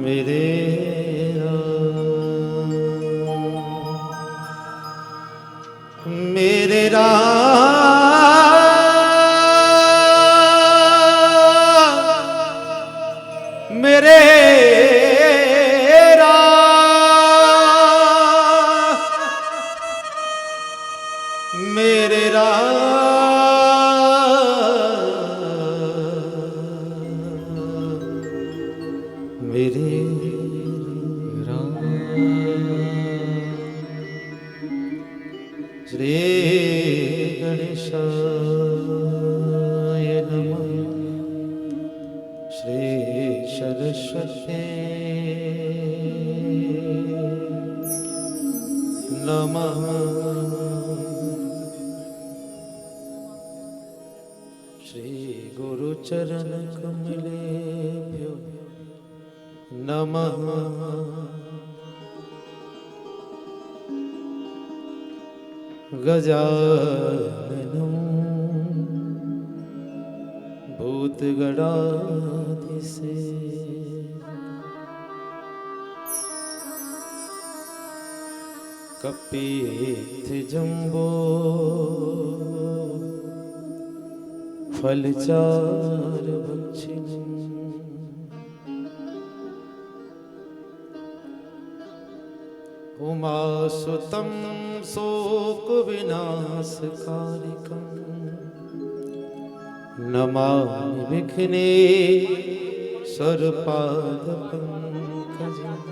मेरे मेरे मेरे मेरे मेरे श्री गणेशाय नमः श्री सरस्वती नमः श्री गुरुचरण कमलेभ्यो नमः गजाननं भूतगणाधीसेवितं कपित्थजम्बो फलचारभक्षिणम् उमासुतं शोकविनाशकारिकं नमामि विघ्नेश्वरपादपङ्कजम्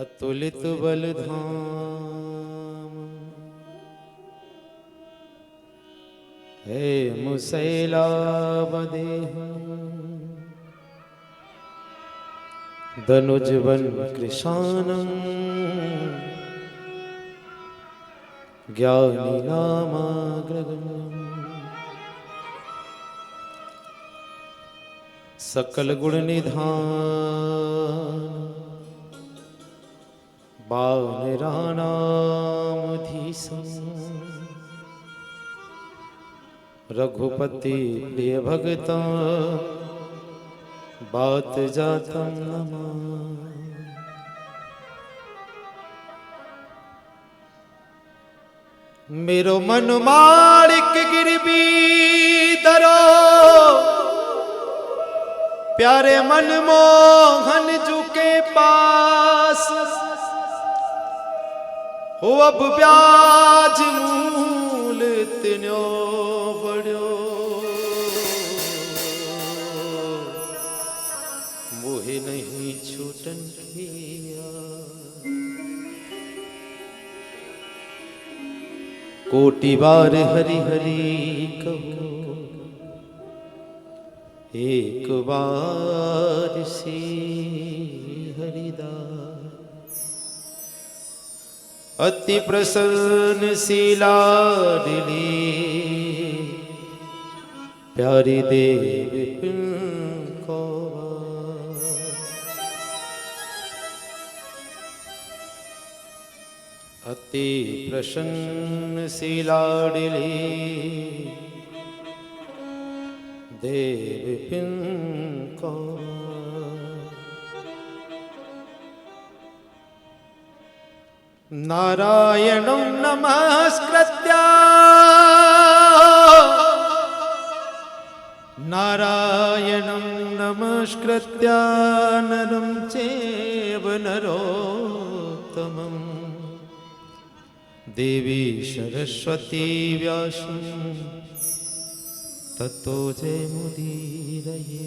अतुलितबलधाम हेमशैलावदेहम् धनुजवन कृशानं ज्ञानिनामाग्रगण्यं सकल गुण निधान बानरानामधीशं रघुपति प्रिय भगता बात जातं नमः मेरो मन माणिक गिरवी दरो प्यारे मन मोहन जू के पास हो अब ब्याज मूल तिन्यो बड़ो मोहे नहीं छूटन किया कोटि बार हरि हरि कहो एक बार सी हरिदास अति प्रसन्न शीला दिली प्यारी देवी को अति प्रसन्न शीलाडिली देवी को नारायणं नमस्कृत्य नारायणं नमस्कृत्य नरं चैव नरोत्तमं देवी सरस्वती व्यासं ततो जयमुदीरये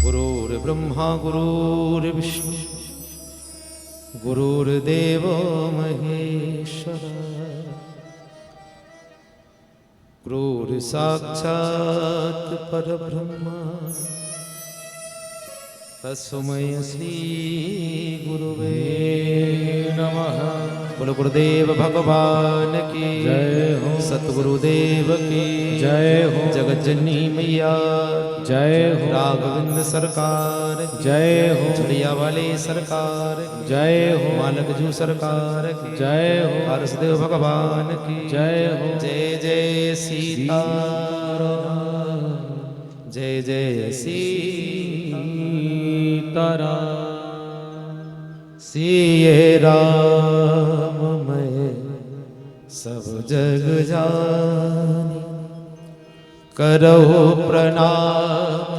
गुरुर्ब्रह्मा गुरुर्विष्णु गुरुर्देवो महेश्वर गुरुर्साक्षात् परब्रह्म तस्मै श्री गुरुवे नमः। बोलो गुरुदेव भगवान की जय हो, सतगुरुदेव की जय हो, जगज्जननी मैया जय हो, राघवेंद्र सरकार जय हो, चढ़िया वाले सरकार जय हो, मालक जू सरकार जय हो, हरसदेव भगवान की जय हो। जय जय सीता जय जय सीताराम। सिए राम मैं सब जग जानी, करहु प्रणाम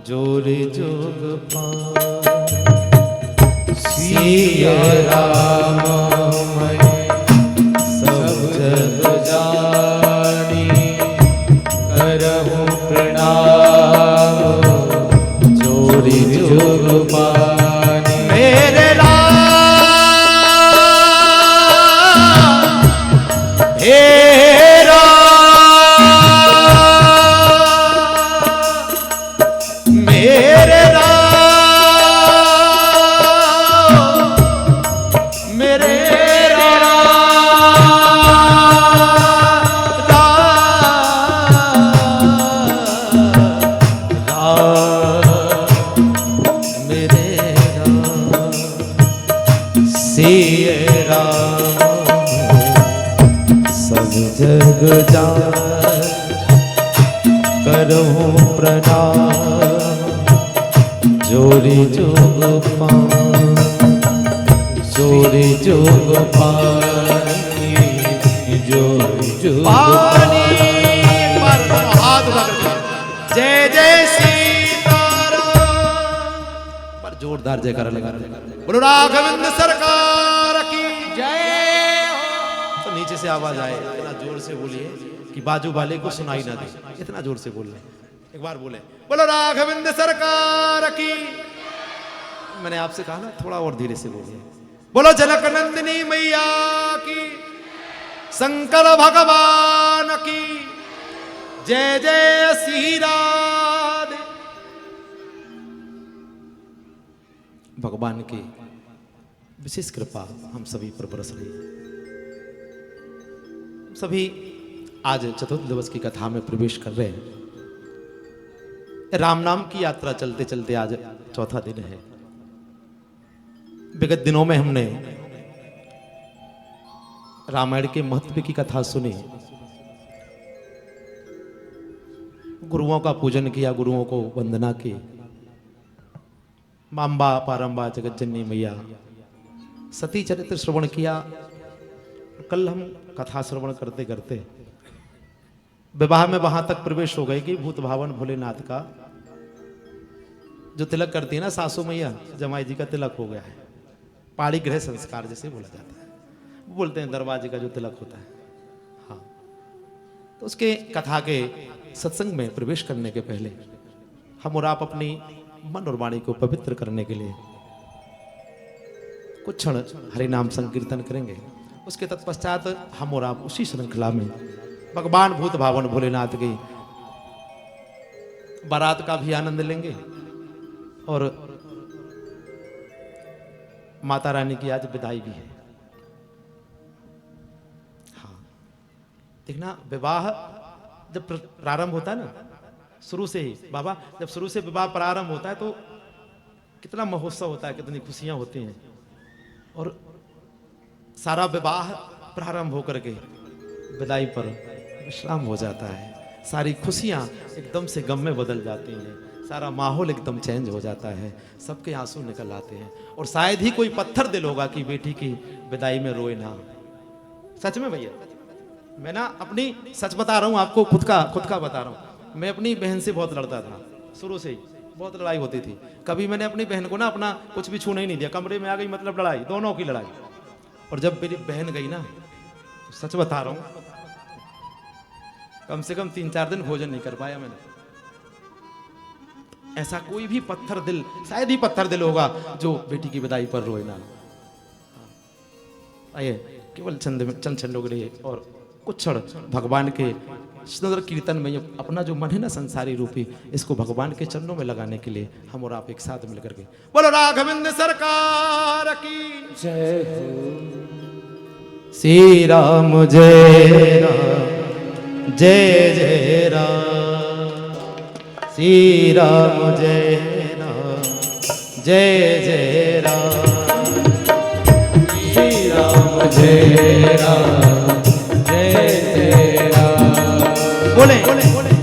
जोरि जोग पानी। सिए राम मैं सब जग जानी, करहु प्रणाम जोरि जोग पानी। मेरे राम हे राम, मेरे राम, मेरे सिए राम सब जग जान, करहु प्रणाम जोरि जोग पानी। जोरि जोग पानी, जोरि जोग पानी। हाथ उठा करके जय जय सीताराम पर जोरदार जयकारा लगा रहे। बोलो राघवेंद्र सरकार की जय हो। तो नीचे से आवाज आए, इतना जोर से बोलिए कि बाजू वाले को सुनाई ना दे, इतना जोर से बोल रहे। एक बार बोले बोलो राघवेंद्र सरकार की। मैंने आपसे कहा ना थोड़ा और धीरे से बोलिए। बोलो जनक नंदिनी मैया की, शंकर भगवान की जय जय श्री राधे। भगवान की विशेष कृपा हम सभी पर बरस रही है। सभी आज चतुर्थ दिवस की कथा में प्रवेश कर रहे हैं। राम नाम की यात्रा चलते चलते आज चौथा दिन है। विगत दिनों में हमने रामायण के महत्व की कथा सुनी, गुरुओं का पूजन किया, गुरुओं को वंदना की, मांबा पारंबा जगतजननी मैया सती चरित्र श्रवण किया। कल हम कथा श्रवण करते करते विवाह में वहां तक प्रवेश हो गए कि भूत भावन भोलेनाथ का जो तिलक करती है ना सासू मैया, जमाई जी का तिलक हो गया है। पाड़ी गृह संस्कार जैसे बोला जाता है, वो बोलते हैं दरवाजे का जो तिलक होता है। हाँ, तो उसके कथा के सत्संग में प्रवेश करने के पहले हम और आप अपनी मन और वाणी को पवित्र करने के लिए कुछ क्षण हरि नाम संकीर्तन करेंगे। उसके तत्पश्चात हम और आप उसी श्रृंखला में भगवान भूत भावन भोलेनाथ की बारात का भी आनंद लेंगे और माता रानी की आज विदाई भी है। हाँ, देखना विवाह जब प्रारंभ होता है ना, शुरू से ही बाबा जब शुरू से विवाह प्रारंभ होता है तो कितना महोत्सव होता है, कितनी खुशियां होती हैं। और सारा विवाह प्रारंभ होकर के विदाई पर विश्राम हो जाता है। सारी खुशियां एकदम से गम में बदल जाती हैं, सारा माहौल एकदम चेंज हो जाता है, सबके आंसू निकल आते हैं। और शायद ही कोई पत्थर दिल होगा कि बेटी की विदाई में रोए ना। सच में भैया, मैं ना अपनी सच बता रहा हूँ आपको, खुद का बता रहा हूँ। मैं अपनी बहन से बहुत लड़ता था, शुरू से ही बहुत लड़ाई होती थी। कभी मैंने अपनी बहन को ना अपना कुछ भी छूने ही नहीं दिया, कमरे में आ गई मतलब लड़ाई, दोनों की लड़ाई। और जब मेरी बहन गई ना, तो सच बता रहा हूँ, कम से कम 3-4 दिन भोजन नहीं कर पाया मैंने। ऐसा कोई भी पत्थर दिल, शायद ही पत्थर दिल होगा जो बेटी की विदाई पर रोए ना। आइए केवल चंद छंदों के लिए और कुछ क्षण भगवान के सुंदर कीर्तन में अपना जो मन है ना संसारी रूपी, इसको भगवान के चरणों में लगाने के लिए हम और आप एक साथ मिलकर के बोलो राघवेंद्र सरकार की जय हो। श्री राम जय राम जय जय राम, श्री राम जय राम जय जय राम, श्री राम जय राम जय जय राम। बोले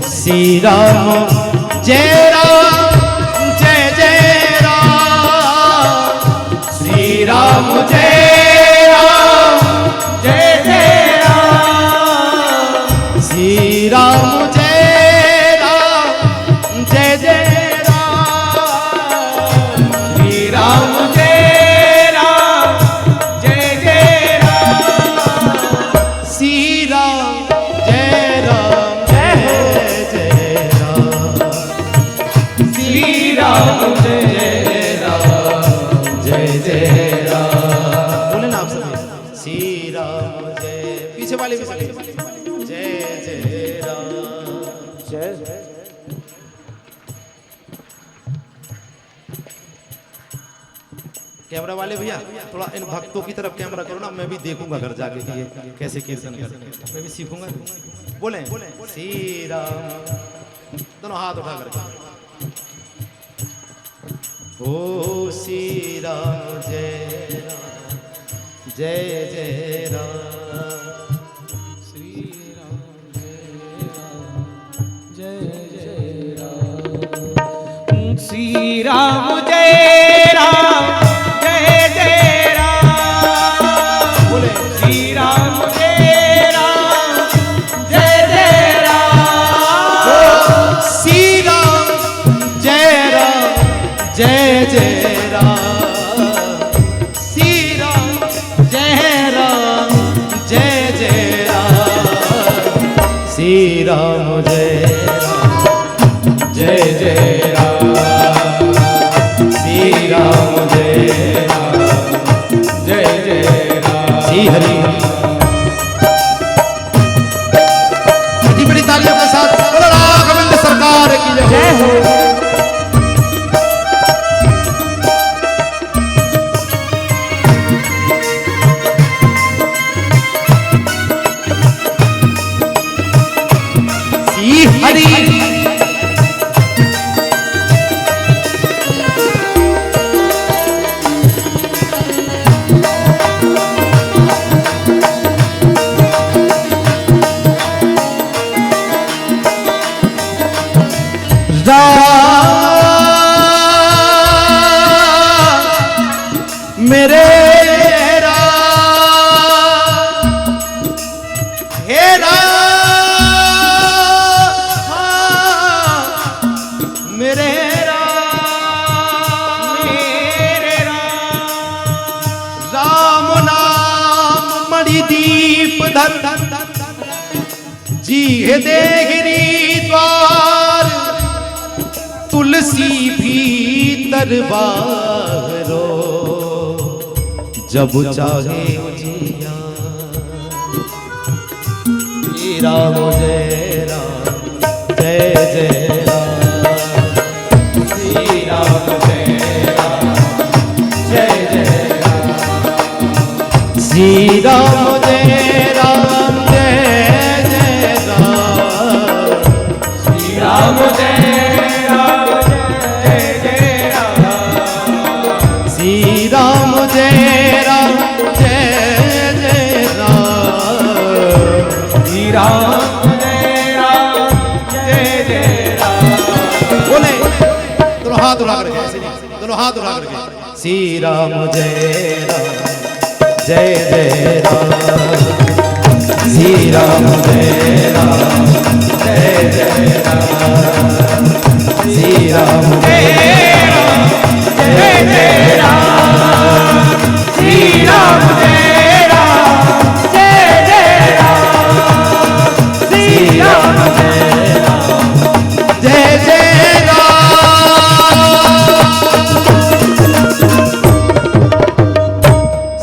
श्री राम जय जय राम, श्री राम जय जय राम, श्री राम जय जय राम, श्री राम जय जय राम, श्री राम जय राम जय जय राम। बोले ना आप सभी श्री राम जय, पीछे वाले भी जय जय राम जय। कैमरा वाले भैया थोड़ा इन भक्तों की तरफ कैमरा करो ना, मैं भी देखूंगा घर जाके कि ये कैसे कीर्तन करते हैं, मैं भी सीखूंगा। बोले श्री राम, दोनों हाथ उठा करके ओ श्री राम जय जय राम, श्री राम जय राम, श्री राम जय राम जय राम, बोले श्री राम जय राम, श्री राम जय जय राम, श्री राम जय जय राम, श्री राम जय राम, श्री राम जय राम, श्री हरि। बड़ी बड़ी तालियों के साथ बोलो राघवेंद्र सरकार की जय हो। हरि मेरे दीप धर जी देहरी द्वार, तुलसी भीतर बाहरो जब चाहे जिया, राम जय जय राम, श्री राम जय जय राम, श्री राम जय जय राम, श्री राम जय राम, श्री राम जय जय राम, श्री राम जय राम। बोले दोनों हाथ उठा करके, दोनों हाथ उठा करके श्री राम जय राम, श्री राम जय राम, श्री राम जय राम, श्री राम जय राम,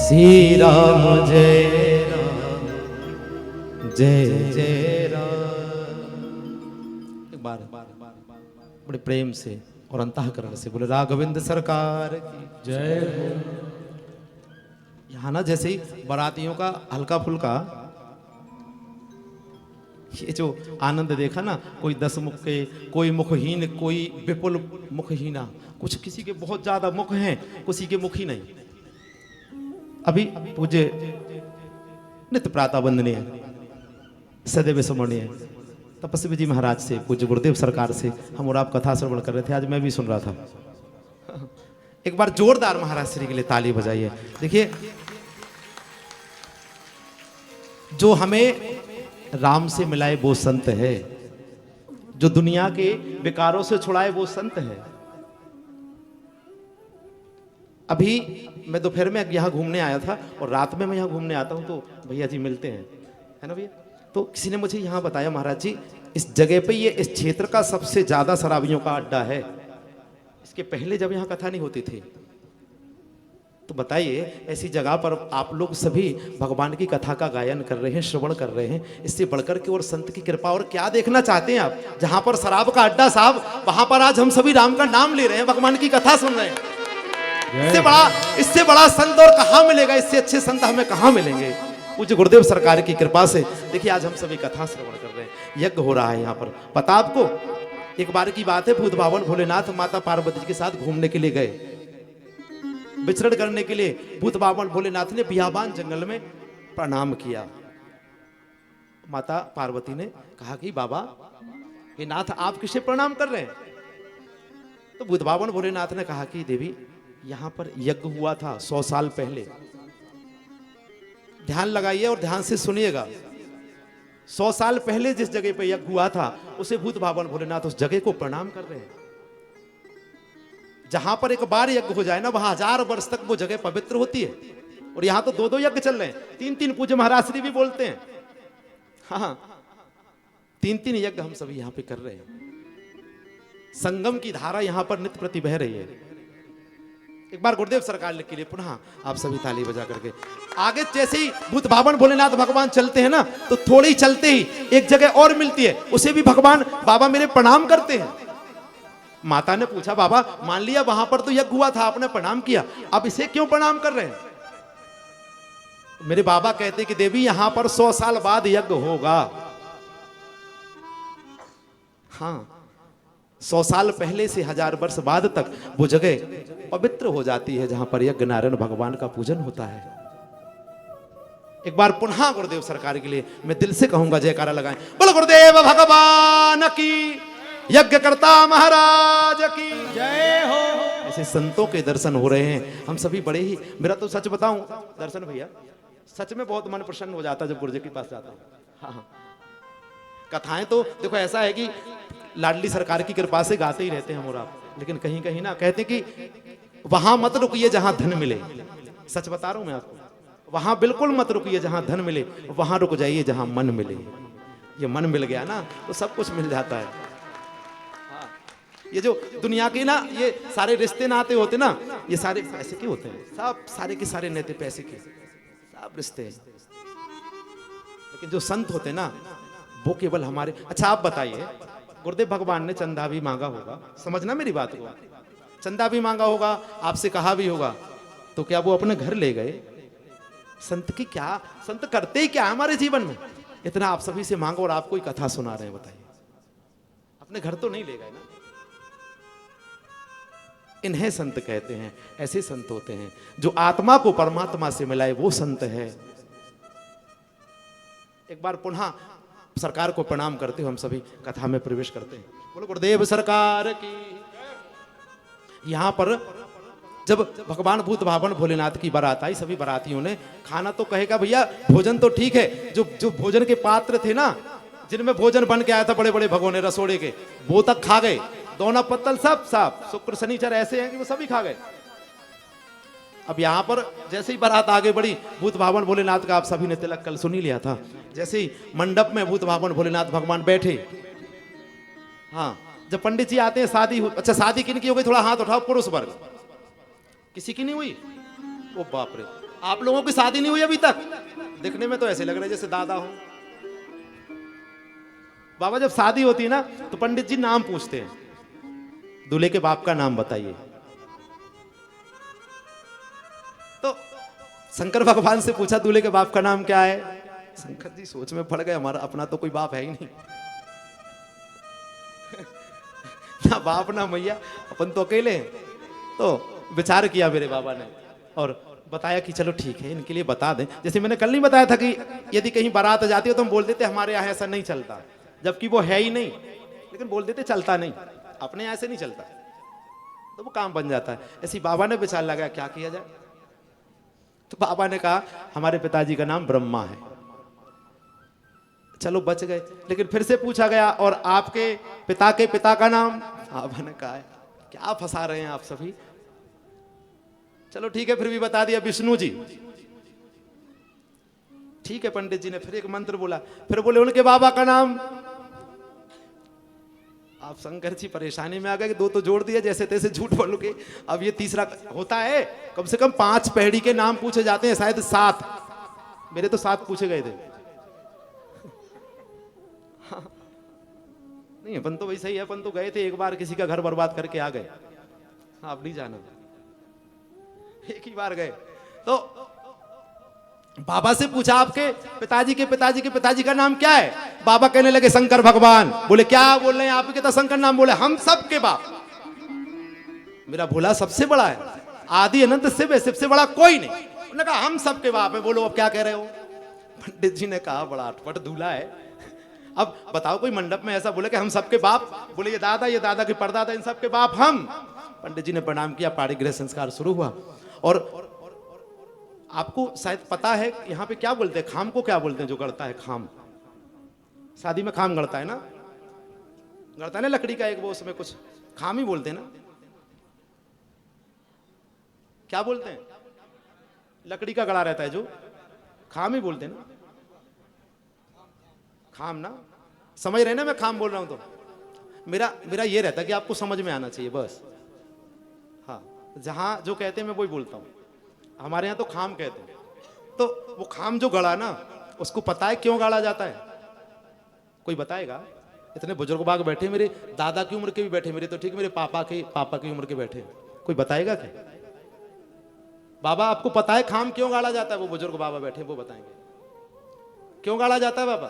श्री राम जय राम, श्री राम जय राम। एक बार बड़े प्रेम से और अंतःकरण से बोले राघवेंद्र सरकार की जय हो। यहाँ ना जैसे ही बारातियों का हल्का फुल्का ये जो आनंद देखा ना, कोई 10 मुख के, कोई मुखहीन, कोई विपुल मुखहीना, कुछ किसी के बहुत ज्यादा मुख हैं, किसी के मुख ही नहीं। अभी पूज्य नित्य प्रातः वंदनीय सदैव स्मरणीय तपस्वी जी महाराज से, पूज्य गुरुदेव सरकार से हम और आप कथा श्रवण कर रहे थे, आज मैं भी सुन रहा था। एक बार जोरदार महाराज श्री के लिए ताली बजाइए। देखिए, जो हमें राम से मिलाए वो संत है, जो दुनिया के विकारों से छुड़ाए वो संत है। अभी मैं दोपहर में यहाँ घूमने आया था और रात में मैं यहाँ घूमने आता हूँ तो भैया जी मिलते हैं, है ना भैया। तो किसी ने मुझे यहाँ बताया, महाराज जी इस जगह पे, ये इस क्षेत्र का सबसे ज्यादा शराबियों का अड्डा है। इसके पहले जब यहाँ कथा नहीं होती थी, तो बताइए ऐसी जगह पर आप लोग सभी भगवान की कथा का गायन कर रहे हैं, श्रवण कर रहे हैं, इससे बढ़कर के और संत की कृपा और क्या देखना चाहते हैं आप? जहां पर शराब का अड्डा साहब, वहां पर आज हम सभी राम का नाम ले रहे हैं, भगवान की कथा सुन रहे हैं। इससे बड़ा संत और कहां मिलेगा? इससे अच्छे संत हमें कहां मिलेंगे? पूज्य गुरुदेव सरकार की कृपा से देखिए आज हम सभी कथा श्रवण कर रहे हैं, यज्ञ हो रहा है यहाँ पर। पता आपको, एक बार की बात है, भूत भावन भोलेनाथ माता पार्वती जी के साथ घूमने के लिए गए, विचरण करने के लिए। भूत भावन भोलेनाथ ने बियाबान जंगल में प्रणाम किया। माता पार्वती ने कहा कि बाबा ये नाथ आप किसे प्रणाम कर रहे हैं? तो भूत भावन भोलेनाथ ने कहा कि देवी यहां पर यज्ञ हुआ था 100 साल पहले, ध्यान लगाइए और ध्यान से सुनिएगा। 100 साल पहले जिस जगह पे यज्ञ हुआ था उसे भूत भावन भोलेनाथ उस जगह को प्रणाम कर रहे हैं। जहां पर एक बार यज्ञ हो जाए ना, वहां 1000 वर्ष तक वो जगह पवित्र होती है। और यहां तो 2-2 यज्ञ चल रहे हैं, 3-3 पूज्य महाराज श्री भी बोलते हैं। हाँ, 3-3 यज्ञ हम सभी यहां पे कर रहे हैं। संगम की धारा यहां पर नित्य प्रति बह रही है। एक बार गुरुदेव सरकार के लिए पुनः आप सभी ताली बजा करके आगे। जैसे ही भूत भावन भोलेनाथ भगवान चलते हैं ना, तो थोड़ी चलते ही एक जगह और मिलती है, उसे भी भगवान बाबा मेरे प्रणाम करते हैं। माता ने पूछा, बाबा मान लिया वहां पर तो यज्ञ हुआ था, आपने प्रणाम किया, अब इसे क्यों प्रणाम कर रहे हैं? मेरे बाबा कहते कि देवी यहां पर 100 साल बाद यज्ञ होगा। हाँ, 100 साल पहले से 1000 वर्ष बाद तक वो जगह पवित्र हो जाती है जहां पर यज्ञ नारायण भगवान का पूजन होता है। एक बार पुनः गुरुदेव सरकार के लिए मैं दिल से कहूंगा जयकारा लगाएं। बोलो गुरुदेव भगवान की, यज्ञ करता महाराज की जय हो। ऐसे संतों के दर्शन हो रहे हैं, हम सभी बड़े ही, मेरा तो सच बताऊं दर्शन भैया, सच में बहुत मन प्रसन्न हो जाता है जब गुरुजी के पास जाता हूं। हाँ, कथाएं तो देखो ऐसा है कि लाडली सरकार की कृपा से गाते ही रहते हैं हम और आप, लेकिन कहीं कहीं ना कहते कि वहां मत रुकिए जहां धन मिले। सच बता रहा हूं मैं आपको, वहां बिल्कुल मत रुकिए जहां धन मिले, वहां रुक जाइए जहां मन मिले। ये मन मिल गया ना तो सब कुछ मिल जाता है। ये जो दुनिया के ना ये सारे रिश्ते नाते होते ना, ये सारे पैसे के होते हैं, सब सारे के सारे नाते पैसे के, सब रिश्ते। लेकिन जो संत होते ना वो केवल हमारे। अच्छा आप बताइए, गुरुदेव भगवान ने चंदा भी मांगा होगा, समझना मेरी बात को, चंदा भी मांगा होगा, आपसे कहा भी होगा, तो क्या वो अपने घर ले गए? संत की क्या, संत करते ही क्या हमारे जीवन में? इतना आप सभी से मांगो और आपको ही कथा सुना रहे हैं, बताइए अपने घर तो नहीं ले गए ना। इन्हें संत कहते हैं। ऐसे संत होते हैं जो आत्मा को परमात्मा से मिलाए, वो संत है। एक बार पुनः सरकार को प्रणाम करते हुए हम सभी कथा में प्रवेश करते हैं। बोलो गुरुदेव सरकार की। यहां पर जब भगवान भूत भावन भोलेनाथ की बारात आई, सभी बारातियों ने खाना तो कहेगा भैया भोजन तो ठीक है, जो भोजन के पात्र थे ना, जिनमें भोजन बन के आया था बड़े बड़े भगोने रसोड़े के, वो तक खा गए। दोना पत्तल सब साफ, शुक्र शनिचर ऐसे हैं कि वो सभी खा गए। अब यहाँ पर जैसे ही बारात आगे बढ़ी, भूत भावन भोलेनाथ का आप सभी ने तिलक कल सुन ही लिया था। जैसे ही मंडप में भूत भावन भोलेनाथ भगवान बैठे, हाँ जब पंडित जी आते हैं शादी, अच्छा शादी किनकी हो गई? थोड़ा हाथ उठाओ पुरुष वर्ग, किसी की नहीं हुई? ओ बाप रे, आप लोगों की शादी नहीं हुई अभी तक? दिखने में तो ऐसे लग रहे जैसे दादा हो। बाबा जब शादी होती है ना तो पंडित जी नाम पूछते हैं, दूल्हे के बाप का नाम बताइए। तो शंकर भगवान से पूछा दूल्हे के बाप का नाम क्या है? शंकर जी सोच में पड़ गए, हमारा अपना तो कोई बाप है ही नहीं ना बाप ना मैया, अपन तो अकेले हैं। तो विचार किया मेरे बाबा ने और बताया कि चलो ठीक है इनके लिए बता दें। जैसे मैंने कल नहीं बताया था कि यदि कहीं बारात जाती हो तो हम बोल देते हमारे यहाँ ऐसा नहीं चलता, जबकि वो है ही नहीं, लेकिन बोल देते चलता नहीं, अपने ऐसे नहीं चलता, तो वो काम बन जाता है। ऐसी बाबा ने विचार लगाया क्या किया जाए, तो बाबा ने कहा हमारे पिताजी का नाम ब्रह्मा है, चलो बच गए। लेकिन फिर से पूछा गया और आपके पिता के पिता का नाम, बाबा ने कहा क्या फंसा रहे हैं आप सभी, चलो ठीक है फिर भी बता दिया विष्णु जी। ठीक है, पंडित जी ने फिर एक मंत्र बोला, फिर बोले उनके बाबा का नाम। आप शंकर जी परेशानी में आ गए कि दो तो जोड़ दिया जैसे तैसे झूठ बोल के, अब ये तीसरा होता है। कम से कम 5 पहेड़ी के नाम पूछे जाते हैं, शायद 7, मेरे तो 7 पूछे गए थे। हाँ। नहीं अपन तो वही सही है, अपन तो गए थे एक बार किसी का घर बर्बाद करके आ गए। हाँ, अब नहीं जाना, एक ही बार गए। तो बाबा से पूछा आपके पिताजी के पिताजी के पिताजी का नाम क्या है, बाबा कहने लगे शंकर भगवान। बोले क्या बोल रहे हैं आप, कहता शंकर नाम। बोले हम सबके बाप, मेरा भोला सबसे बड़ा है, आदि अनंत शिव है, सबसे बड़ा कोई नहीं। उन्होंने कहा हम सबके बाप है। बोलो अब क्या कह रहे हो। पंडित जी ने कहा बड़ा अटपट दूल्हा है, अब बताओ कोई मंडप में ऐसा बोले कि हम सबके बाप। बोले ये दादा के परदादा, इन सबके बाप हम। पंडित जी ने प्रणाम किया, पाणी गृह संस्कार शुरू हुआ। और आपको शायद पता है यहाँ पे क्या बोलते हैं, खाम को क्या बोलते हैं जो गड़ता है, खाम। शादी में खाम गड़ता है ना, गड़ता है ना लकड़ी का एक, वो उसमें कुछ खाम ही बोलते हैं ना, क्या बोलते हैं, लकड़ी का गड़ा रहता है जो, खाम ही बोलते हैं ना, खाम ना, समझ रहे ना मैं खाम बोल रहा हूं। तो मेरा ये रहता है कि आपको समझ में आना चाहिए बस। हाँ, जहां जो कहते हैं मैं वही बोलता हूं। हमारे यहाँ तो खाम कहते हैं। तो वो खाम जो गड़ा ना, उसको पता है क्यों गाड़ा जाता है, कोई बताएगा। इतने बुजुर्ग बाग बैठे, मेरे दादा की उम्र के भी बैठे, मेरे तो ठीक मेरे पापा की उम्र के बैठे, कोई बताएगा क्या। बाबा आपको पता है खाम क्यों गाड़ा जाता है, वो बुजुर्ग बाबा बैठे वो बताएंगे क्यों गाड़ा जाता है। बाबा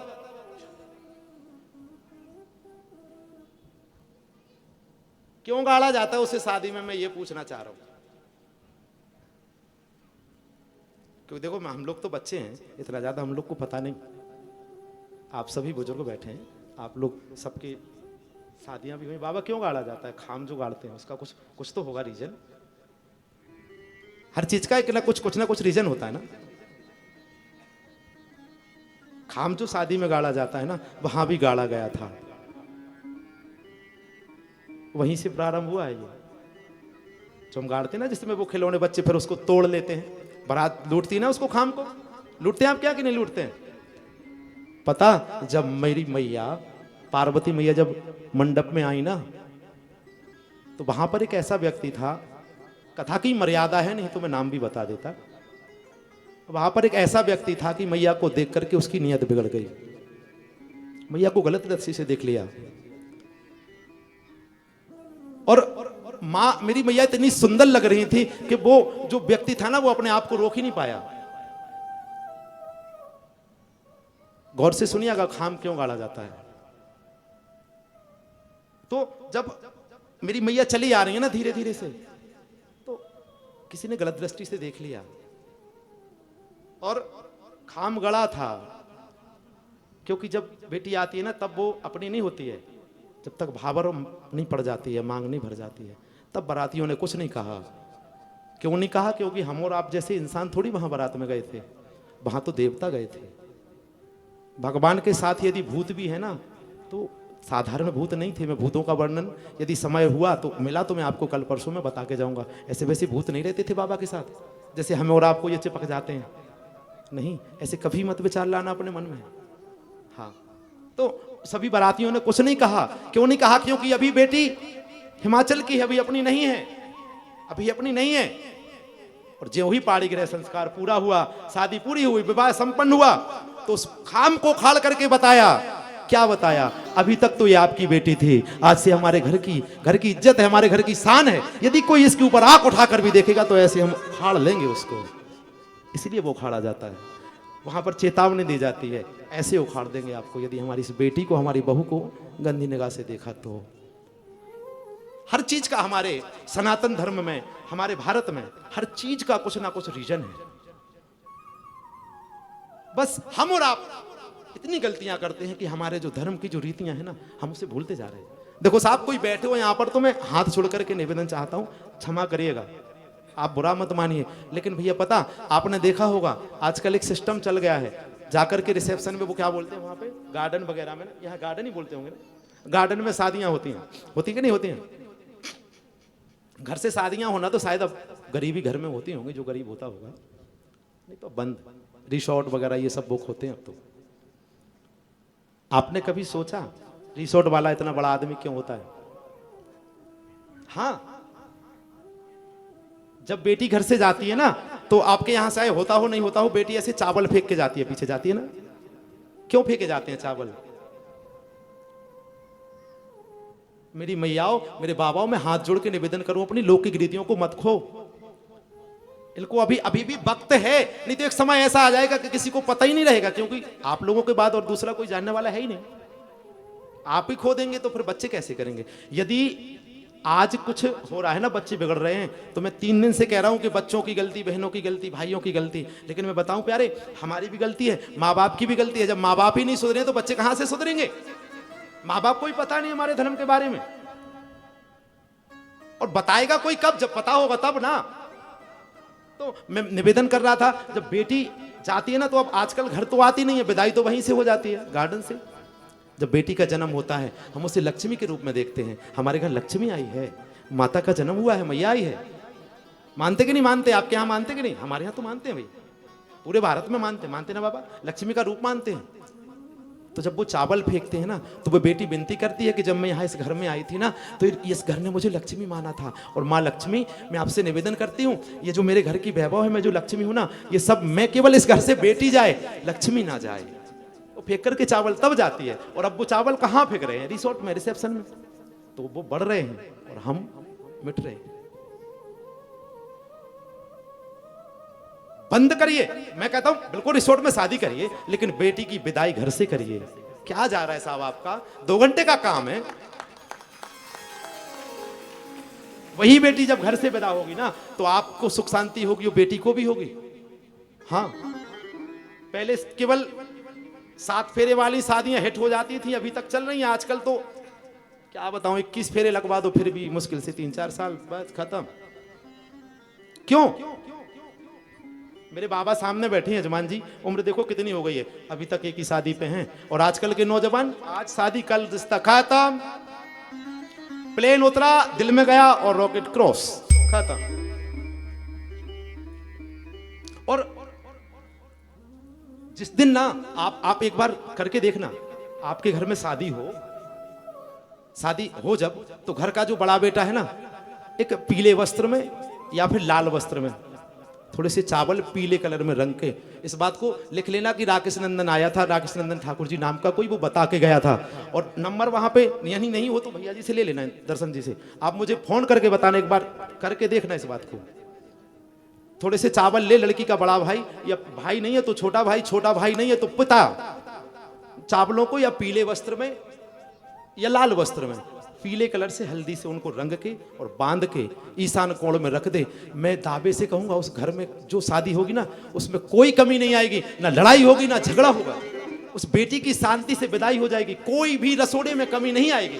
क्यों गाड़ा जाता है उसे शादी में, मैं ये पूछना चाह रहा हूं। क्योंकि देखो हम लोग तो बच्चे हैं, इतना ज्यादा हम लोग को पता नहीं। आप सभी बुजुर्ग बैठे हैं, आप लोग सबकी शादियां भी हुई। बाबा क्यों गाड़ा जाता है, खाम जो गाड़ते हैं उसका कुछ तो होगा रीजन। हर चीज का एक ना कुछ रीजन होता है ना। खाम जो शादी में गाड़ा जाता है ना, वहां भी गाड़ा गया था, वहीं से प्रारंभ हुआ है ये जो हम गाड़ते हैं ना, जिसमें वो खिलौने बच्चे फिर उसको तोड़ लेते हैं, बारात लूटती ना उसको, खाम को लूटते हैं आप क्या कि नहीं लूटते हैं। पता जब मेरी मैया पार्वती मैया जब मंडप में आई ना, तो वहां पर एक ऐसा व्यक्ति था, कथा की मर्यादा है नहीं तो मैं नाम भी बता देता। वहां पर एक ऐसा व्यक्ति था कि मैया को देख करके उसकी नीयत बिगड़ गई, मैया को गलत दृष्टि से देख लिया। और मां मेरी मैया इतनी सुंदर लग रही थी कि वो जो व्यक्ति था ना, वो अपने आप को रोक ही नहीं पाया। गौर से सुनिएगा खाम क्यों गाड़ा जाता है। तो जब मेरी मैया चली आ रही है ना धीरे धीरे से, तो किसी ने गलत दृष्टि से देख लिया और खाम गड़ा था। क्योंकि जब बेटी आती है ना, तब वो अपनी नहीं होती है, जब तक भावर नहीं पड़ जाती है, मांग नहीं भर जाती है, तब बारातियों ने कुछ नहीं कहा। क्यों नहीं कहा, क्योंकि हम और आप जैसे इंसान थोड़ी वहां बारात में गए थे, वहां तो देवता गए थे। भगवान के साथ यदि भूत भी है ना, तो साधारण भूत नहीं थे। मैं भूतों का वर्णन यदि समय हुआ तो मिला तो मैं आपको कल परसों में बता के जाऊंगा। ऐसे वैसे भूत नहीं रहते थे बाबा के साथ जैसे हमें और आपको ये चिपक जाते हैं, नहीं, ऐसे कभी मत विचार लाना अपने मन में। हाँ, तो सभी बारातियों ने कुछ नहीं कहा। क्यों नहीं कहा, क्योंकि अभी बेटी हिमाचल की है, अभी अपनी नहीं है, अभी अपनी नहीं है। और ज्यों ही पाणी गृह संस्कार पूरा हुआ, शादी पूरी हुई, विवाह संपन्न हुआ, तो उस खाम को खाड़ करके बताया। क्या बताया, अभी तक तो ये आपकी बेटी थी, आज से हमारे घर की इज्जत है, हमारे घर की शान है। यदि कोई इसके ऊपर आंख उठाकर भी देखेगा तो ऐसे हम उखाड़ लेंगे उसको। इसलिए वो उखाड़ा जाता है, वहां पर चेतावनी दी जाती है, ऐसे उखाड़ देंगे आपको यदि हमारी इस बेटी को, हमारी बहू को गंदी निगाह से देखा तो। हर चीज का हमारे सनातन धर्म में, हमारे भारत में हर चीज का कुछ ना कुछ रीजन है। बस हम और आप इतनी गलतियां करते हैं कि हमारे जो धर्म की जो रीतियां हैं ना, हम उसे भूलते जा रहे हैं। देखो साहब, कोई बैठे हो यहाँ पर तो मैं हाथ छोड़ करके निवेदन चाहता हूँ, क्षमा करिएगा, आप बुरा मत मानिए, लेकिन भैया पता आपने देखा होगा आजकल एक सिस्टम चल गया है, जाकर के रिसेप्शन में वो क्या बोलते हैं वहाँ पे, गार्डन वगैरह में ना, यहाँ गार्डन ही बोलते होंगे ना, गार्डन में शादियाँ होती कि नहीं होती हैं? घर से शादियाँ होना तो शायद अब गरीबी घर में होती होंगी, जो गरीब होता होगा, नहीं तो बंद रिसोर्ट वगैरह ये सब बुक होते हैं अब तो। आपने कभी सोचा रिसोर्ट वाला इतना बड़ा आदमी क्यों होता है? हाँ, जब बेटी घर से जाती है ना, तो आपके यहां से होता हो नहीं होता हो, बेटी ऐसे चावल फेंक के जाती है, पीछे जाती है ना। क्यों फेंके जाते हैं चावल? मेरी मैयाओं, मेरे बाबाओं, मैं हाथ जोड़ के निवेदन करूं, अपनी लौकिक रीतियों को मत खो। इनको अभी भी वक्त है, नहीं तो एक समय ऐसा आ जाएगा कि किसी को पता ही नहीं रहेगा, क्योंकि आप लोगों के बाद और दूसरा कोई जानने वाला है ही नहीं। आप ही खो देंगे तो फिर बच्चे कैसे करेंगे? यदि आज कुछ हो रहा है ना, बच्चे बिगड़ रहे हैं, तो मैं 3 दिन से कह रहा हूं कि बच्चों की गलती, बहनों की गलती, भाइयों की गलती, लेकिन मैं बताऊं प्यारे, हमारी भी गलती है, माँ बाप की भी गलती है। जब माँ बाप ही नहीं सुधरे तो बच्चे कहां से सुधरेंगे? माँ बाप को ही पता नहीं हमारे धर्म के बारे में, और बताएगा कोई कब? जब पता होगा तब ना। तो मैं निवेदन कर रहा था, जब बेटी जाती है ना, तो अब आजकल घर तो आती नहीं है, विदाई तो वहीं से हो जाती है, गार्डन से। जब बेटी का जन्म होता है, हम उसे लक्ष्मी के रूप में देखते हैं। हमारे घर लक्ष्मी आई है, माता का जन्म हुआ है, मैया आई है। मानते कि नहीं मानते? आपके यहाँ मानते कि नहीं? हमारे यहाँ तो मानते हैं भाई, पूरे भारत में मानते ना बाबा, लक्ष्मी का रूप मानते हैं। तो जब वो चावल फेंकते हैं ना, तो वो बेटी विनती करती है कि जब मैं यहाँ इस घर में आई थी ना, तो इस घर ने मुझे लक्ष्मी माना था, और माँ लक्ष्मी, मैं आपसे निवेदन करती हूँ, ये जो मेरे घर की वैभव है, मैं जो लक्ष्मी हूँ ना, ये सब मैं केवल इस घर से बेटी जाए, लक्ष्मी ना जाए। वो फेंक करके चावल तब जाती है, और अब वो चावल कहाँ फेंक रहे हैं? रिसोर्ट में, रिसेप्शन में। तो वो बढ़ रहे हैं और हम मिट रहे हैं। बंद करिए, मैं कहता हूं बिल्कुल रिसोर्ट में शादी करिए, लेकिन बेटी की विदाई घर से करिए। क्या जा रहा है साहब, आपका 2 घंटे का काम है। वही बेटी जब घर से विदा होगी ना, तो आपको सुख शांति होगी, वो बेटी को भी होगी। हाँ, पहले केवल 7 फेरे वाली शादियां हिट हो जाती थी, अभी तक चल रही हैं। आजकल तो क्या बताऊं, 21 फेरे लगवा दो फिर भी मुश्किल से 3-4 साल बस खत्म। क्यों? मेरे बाबा सामने बैठे हैं यजमान जी, उम्र देखो कितनी हो गई है, अभी तक एक ही शादी पे हैं। और आजकल के नौजवान, आज शादी कल रिश्ता खत्म, प्लेन उतरा दिल में गया और रॉकेट क्रॉस, खत्म। और जिस दिन ना आप एक बार करके देखना, आपके घर में शादी हो जब, तो घर का जो बड़ा बेटा है ना, एक पीले वस्त्र में या फिर लाल वस्त्र में, थोड़े से चावल पीले कलर में रंग के, इस बात को लिख लेना कि राकेश नंदन आया था, राकेश नंदन ठाकुर जी नाम का कोई, वो बता के गया था। और नंबर वहां पे यही नहीं हो तो भैया जी से ले लेना, दर्शन जी से, आप मुझे फोन करके बताना, एक बार करके देखना इस बात को। थोड़े से चावल ले, लड़की का बड़ा भाई, या भाई नहीं है तो छोटा भाई, छोटा भाई नहीं है तो पिता, चावलों को या पीले वस्त्र में या लाल वस्त्र में पीले कलर से हल्दी से उनको रंग के और बांध के ईशान कोण में रख दे। मैं दावे से कहूंगा उस घर में जो शादी होगी ना, उसमें कोई कमी नहीं आएगी, ना लड़ाई होगी ना झगड़ा होगा, उस बेटी की शांति से विदाई हो जाएगी, कोई भी रसोड़े में कमी नहीं आएगी।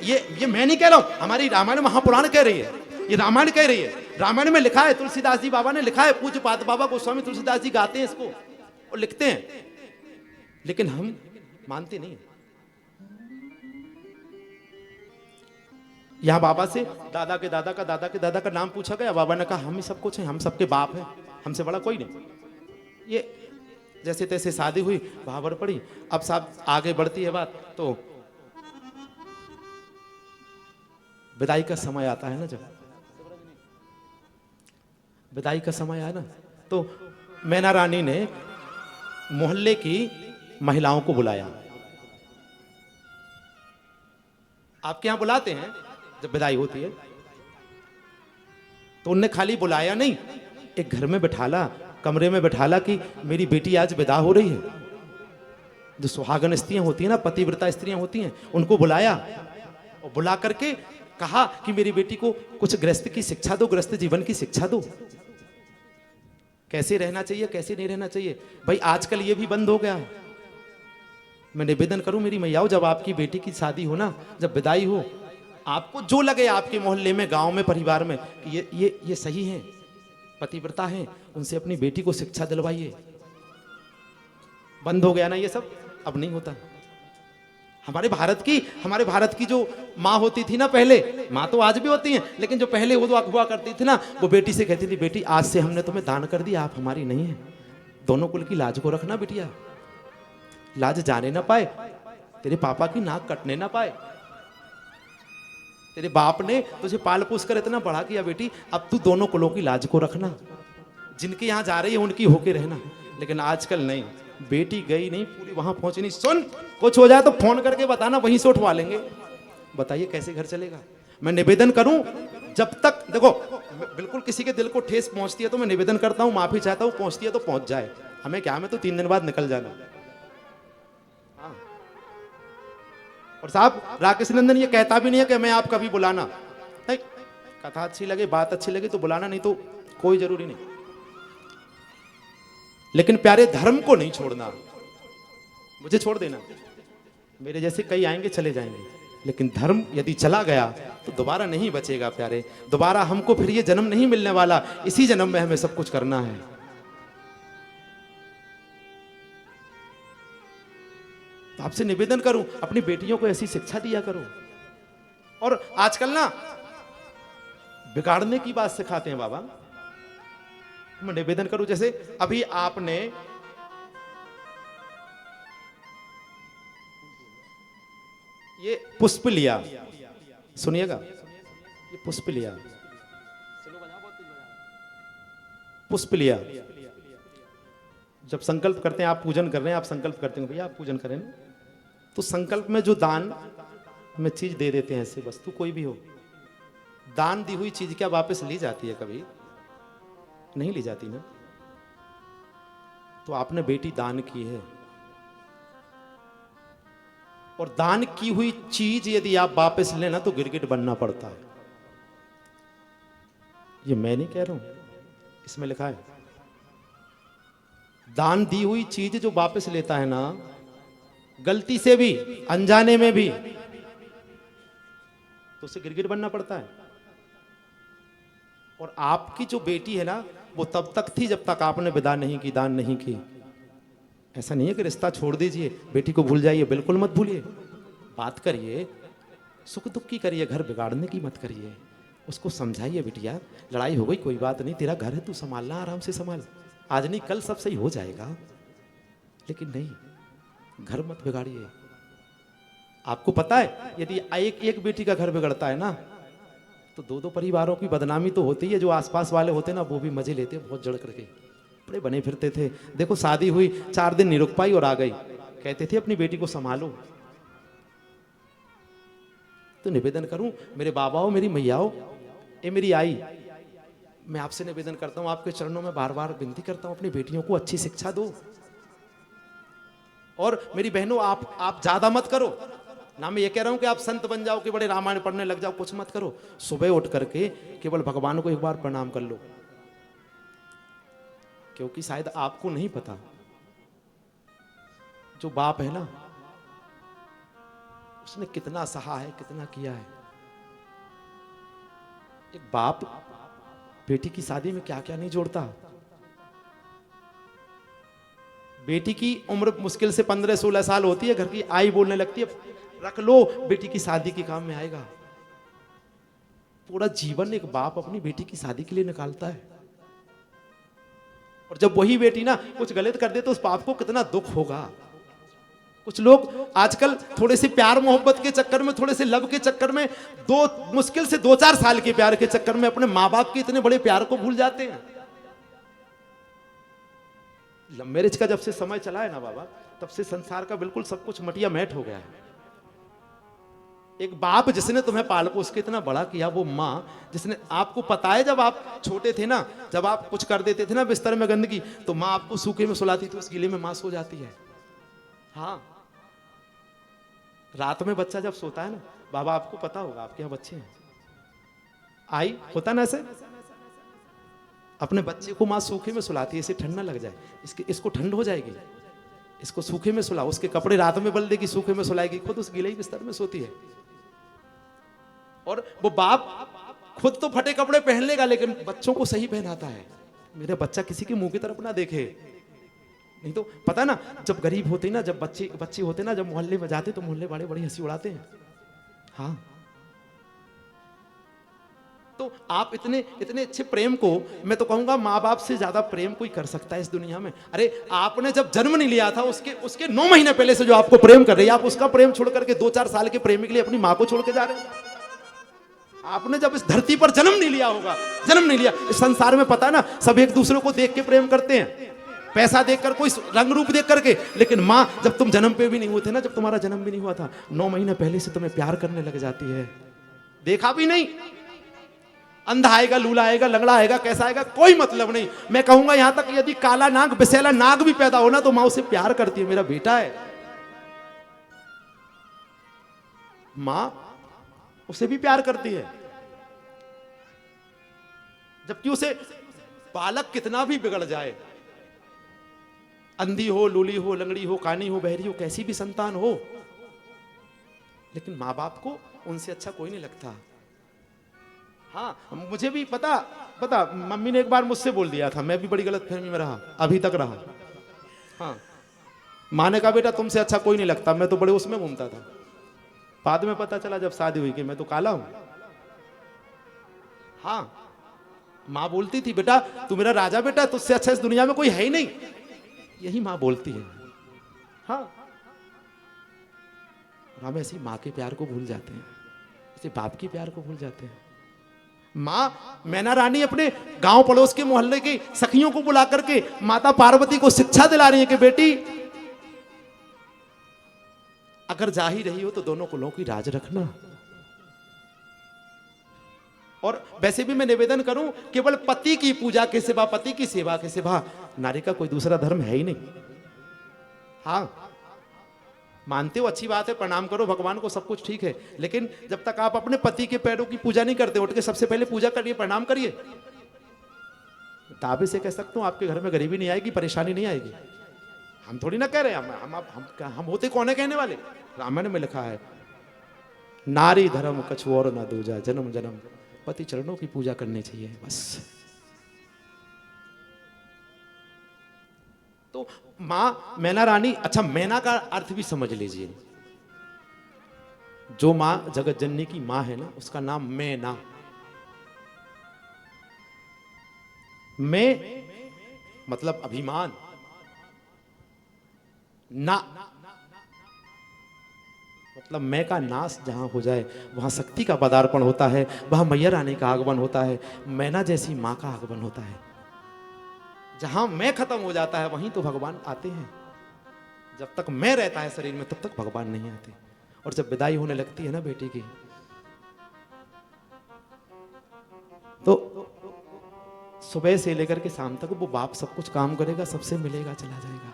ये मैं नहीं कह रहा हूं, हमारी रामायण महापुराण कह रही है, ये रामायण कह रही है। रामायण में लिखा है, तुलसीदास जी बाबा ने लिखा है, पूज्य पाद बाबा गोस्वामी तुलसीदास जी गाते हैं इसको और लिखते हैं, लेकिन हम मानते नहीं। यहां बाबा से दादा के दादा का दादा के दादा का नाम पूछा गया, बाबा ने कहा हम ही सब कुछ हैं, हम सबके बाप हैं, हमसे बड़ा कोई नहीं। ये जैसे तैसे शादी हुई, भावर पड़ी, अब साहब आगे बढ़ती है बात, तो विदाई का समय आता है ना, जब विदाई का समय आया ना, तो मैना रानी ने मोहल्ले की महिलाओं को बुलाया। आपके यहां बुलाते हैं जब विदाई होती है, तो उनने खाली बुलाया नहीं, एक घर में बैठाला, कमरे में बैठाला कि मेरी बेटी आज विदा हो रही है। जो सुहागन स्त्रियां होती हैं ना, पतिव्रता स्त्रियां होती हैं, उनको बुलाया और बुला करके कहा कि मेरी बेटी को कुछ गृहस्थ की शिक्षा दो, गृहस्थ जीवन की शिक्षा दो, कैसे रहना चाहिए कैसे नहीं रहना चाहिए। भाई आजकल ये भी बंद हो गया, मैं निवेदन करूं मेरी मैयाओं, जब आपकी बेटी की शादी हो ना, जब विदाई हो, आपको जो लगे आपके मोहल्ले में, गांव में, परिवार में कि ये सही है, पतिव्रता है, उनसे अपनी बेटी को शिक्षा दिलवाइए। बंद हो गया ना ये सब, अब नहीं होता। हमारे भारत की जो माँ होती थी ना पहले, माँ तो आज भी होती हैं, लेकिन जो पहले हुआ करती थी ना, वो बेटी से कहती थी, बेटी आज से हमने तुम्हें दान कर दिया, आप हमारी नहीं है, दोनों कुल की लाज को रखना बिटिया, लाज जाने ना पाए, तेरे पापा की नाक कटने ना पाए, तेरे बाप ने तुझे पाल पोस कर इतना बड़ा किया बेटी, अब तू दोनों कुलों की लाज को रखना, जिनके यहां जा रही है उनकी होके रहना। लेकिन आजकल नहीं, बेटी गई नहीं पूरी वहां पहुंची नहीं, सुन कुछ हो जाए तो फोन करके बताना, वहीं से उठवा लेंगे। बताइए कैसे घर चलेगा। मैं निवेदन करूं, जब तक देखो बिल्कुल किसी के दिल को ठेस पहुंचती है तो मैं निवेदन करता हूं, माफी चाहता हूं, पहुंचती है तो पहुंच जाए, हमें क्या, हमें तो 3 दिन बाद निकल जाना। हाँ। और साहब राकेश नंदन ये कहता भी नहीं है कि मैं आप कभी बुलाना, नहीं, कथा अच्छी लगे, बात अच्छी लगे तो बुलाना, नहीं तो कोई जरूरी नहीं। लेकिन प्यारे धर्म को नहीं छोड़ना, मुझे छोड़ देना, मेरे जैसे कई आएंगे चले जाएंगे, लेकिन धर्म यदि चला गया तो दोबारा नहीं बचेगा प्यारे, दोबारा हमको फिर ये जन्म नहीं मिलने वाला, इसी जन्म में हमें सब कुछ करना है। तो आपसे निवेदन करूं, अपनी बेटियों को ऐसी शिक्षा दिया करो। और आजकल ना बिगाड़ने की बात सिखाते हैं बाबा, मैं निवेदन करूं, जैसे अभी आपने ये पुष्प लिया, सुनिएगा, ये पुष्प लिया, पुष्प लिया, जब संकल्प करते हैं, आप पूजन कर रहे हैं, आप संकल्प करते हैं भैया आप पूजन करें, तो संकल्प में जो दान में चीज दे देते हैं, ऐसे वस्तु कोई भी हो, दान दी हुई चीज क्या वापस ली जाती है? कभी नहीं ली जाती ना। तो आपने बेटी दान की है, और दान की हुई चीज यदि आप वापस लेना तो गिरगिट बनना पड़ता है। ये मैं नहीं कह रहा हूं, इसमें लिखा है। दान दी हुई चीज जो वापस लेता है ना, गलती से भी, अनजाने में भी, तो उसे गिरगिट बनना पड़ता है। और आपकी जो बेटी है ना, वो तब तक थी जब तक आपने विदा नहीं की, दान नहीं की। ऐसा नहीं है कि रिश्ता छोड़ दीजिए, बेटी को भूल जाइए, बिल्कुल मत भूलिए, बात करिए, सुख दुख की करिए, घर बिगाड़ने की मत करिए, उसको समझाइए, बिटिया लड़ाई हो गई कोई बात नहीं, तेरा घर है, तू संभालना, आराम से संभाल, आज नहीं कल सब सही हो जाएगा। लेकिन नहीं, घर मत बिगाड़िए। आपको पता है यदि एक बेटी का घर बिगड़ता है ना, तो 2 परिवारों की बदनामी तो होती है। जो आसपास वाले होते ना, वो भी मजे लेते बहुत जड़ करके, बड़े बने फिरते थे। देखो शादी हुई 4 दिन नहीं रुक पाई और आ गई, कहते थे अपनी बेटी को संभालो। तो निवेदन करूं मेरे बाबाओं, मेरी मैयाओं, ये मेरी आई, मैं आपसे निवेदन करता हूं, आपके चरणों में बार बार विनती करता हूं, अपनी बेटियों को अच्छी शिक्षा दो। और मेरी बहनों, आप ज्यादा मत करो ना, मैं ये कह रहा हूं कि आप संत बन जाओ कि बड़े रामायण पढ़ने लग जाओ, कुछ मत करो। सुबह उठ करके केवल भगवान को एक बार प्रणाम कर लो, क्योंकि शायद आपको नहीं पता, जो बाप है ना, उसने कितना सहा है, कितना किया है। एक बाप बेटी की शादी में क्या क्या नहीं जोड़ता। बेटी की उम्र मुश्किल से 15-16 साल होती है, घर की आई बोलने लगती है, रख लो बेटी की शादी के काम में आएगा। पूरा जीवन एक बाप अपनी बेटी की शादी के लिए निकालता है, और जब वही बेटी ना कुछ गलत कर दे तो उस बाप को कितना दुख होगा। कुछ लोग आजकल थोड़े से प्यार मोहब्बत के चक्कर में, थोड़े से लव के चक्कर में, मुश्किल से 2-4 साल के प्यार के चक्कर में अपने माँ बाप के इतने बड़े प्यार को भूल जाते हैं। लव मैरिज का जब से समय चला है ना बाबा, तब से संसार का बिल्कुल सब कुछ मटिया मैट हो गया है। एक बाप जिसने तुम्हें पाल पोस के इतना बड़ा किया, वो माँ जिसने, आपको पता है जब आप छोटे थे ना, जब आप कुछ कर देते थे ना बिस्तर में गंदगी, तो माँ आपको सूखे में सुलाती थी, उस गीले में माँ सो जाती है। हाँ, रात में बच्चा जब सोता है ना, बाबा आपको पता होगा, आपके यहाँ बच्चे हैं, आई होता ना ऐसे, अपने बच्चे को माँ सूखे में सुलाती है, इसे ठंड ना लग जाए, इसको ठंड हो जाएगी, इसको सूखे में सुला, उसके कपड़े रात में बल देगी, सूखे में सुलाएगी, खुद उस गीले ही बिस्तर में सोती है। और वो बाप खुद तो फटे कपड़े पहन लेगा लेकिन बच्चों को सही पहनाता है, मेरा बच्चा किसी के मुंह की तरफ ना देखे। नहीं तो पता ना, जब गरीब होते ना, जब बच्चे होते ना, जब मोहल्ले में जाते तो मोहल्ले वाले बड़ी हंसी उड़ाते हैं। हाँ, तो आप इतने अच्छे प्रेम को, मैं तो कहूंगा माँ बाप से ज्यादा प्रेम कोई कर सकता है इस दुनिया में? अरे आपने जब जन्म नहीं लिया था, उसके 9 महीने पहले से जो आपको प्रेम कर रही है, आप उसका प्रेम छोड़ करके 2-4 साल के प्रेमी के लिए अपनी माँ को छोड़ के जा रहे हैं। आपने जब इस धरती पर जन्म नहीं लिया होगा, जन्म नहीं लिया, इस संसार में पता है ना, सब एक दूसरे को देख के प्रेम करते हैं, पैसा देखकर, कोई रंग रूप देख करके। लेकिन माँ जब तुम जन्म पे भी नहीं हुए थे ना, जब तुम्हारा जन्म भी नहीं हुआ था, 9 महीने पहले से तुम्हें प्यार करने लग जाती है। देखा भी नहीं, अंधा आएगा, लूला आएगा, लंगड़ा आएगा, कैसा आएगा, कोई मतलब नहीं। मैं कहूंगा यहां तक यदि काला नाग, बिसेला नाग भी पैदा हो ना, तो माँ उसे प्यार करती है, मेरा बेटा है। माँ उसे भी प्यार करती है, जबकि उसे बालक कितना भी बिगड़ जाए, अंधी हो, लूली हो, लंगड़ी हो, कानी हो, बहरी हो, कैसी भी संतान हो, लेकिन माँ बाप को उनसे अच्छा कोई नहीं लगता। हाँ, मुझे भी पता मम्मी ने एक बार मुझसे बोल दिया था, मैं भी बड़ी गलतफहमी में रहा, अभी तक रहा। हाँ, माँ ने कहा बेटा तुमसे अच्छा कोई नहीं लगता, मैं तो बड़े उसमें घूमता था। बाद में पता चला जब शादी हुई कि मैं तो काला हूं। हाँ, माँ बोलती थी बेटा तू मेरा राजा बेटा, तुझसे अच्छा इस दुनिया में कोई है ही नहीं, यही माँ बोलती है। हाँ, हम ऐसी माँ के प्यार को भूल जाते हैं, ऐसे बाप के प्यार को भूल जाते हैं। माँ मैना रानी अपने गांव पड़ोस के मोहल्ले की सखियों को बुला करके माता पार्वती को शिक्षा दिला रही है कि बेटी अगर जा ही रही हो तो दोनों कुलों की राज रखना। और वैसे भी मैं निवेदन करूं, केवल पति की पूजा के सिवा, पति की सेवा के सिवा नारी का कोई दूसरा धर्म है ही नहीं। हाँ, मानते हो अच्छी बात है, प्रणाम करो भगवान को, सब कुछ ठीक है, लेकिन जब तक आप अपने पति के पैरों की पूजा नहीं करते, उठ के सबसे पहले पूजा करिए, प्रणाम करिए। दावे से कह सकता हूं आपके घर में गरीबी नहीं आएगी, परेशानी नहीं आएगी। हम थोड़ी ना कह रहे हैं, हम होते कौन है कहने वाले? रामायण में लिखा है नारी धर्म कछु और ना दूजा, जन्म जन्म पति चरणों की पूजा करनी चाहिए बस। तो मां मैना रानी, अच्छा मैना का अर्थ भी समझ लीजिए, जो मां जगत जननी की मां है ना, उसका नाम मैना। मैं मतलब अभिमान, ना मतलब मैं का नाश जहां हो जाए वहां शक्ति का पदार्पण होता है, वहां मैया रानी का आगमन होता है, मैना जैसी मां का आगमन होता है। जहां मैं खत्म हो जाता है वहीं तो भगवान आते हैं। जब तक मैं रहता है शरीर में तब तक भगवान नहीं आते। और जब विदाई होने लगती है ना बेटी की, तो सुबह से लेकर के शाम तक वो बाप सब कुछ काम करेगा, सबसे मिलेगा, चला जाएगा।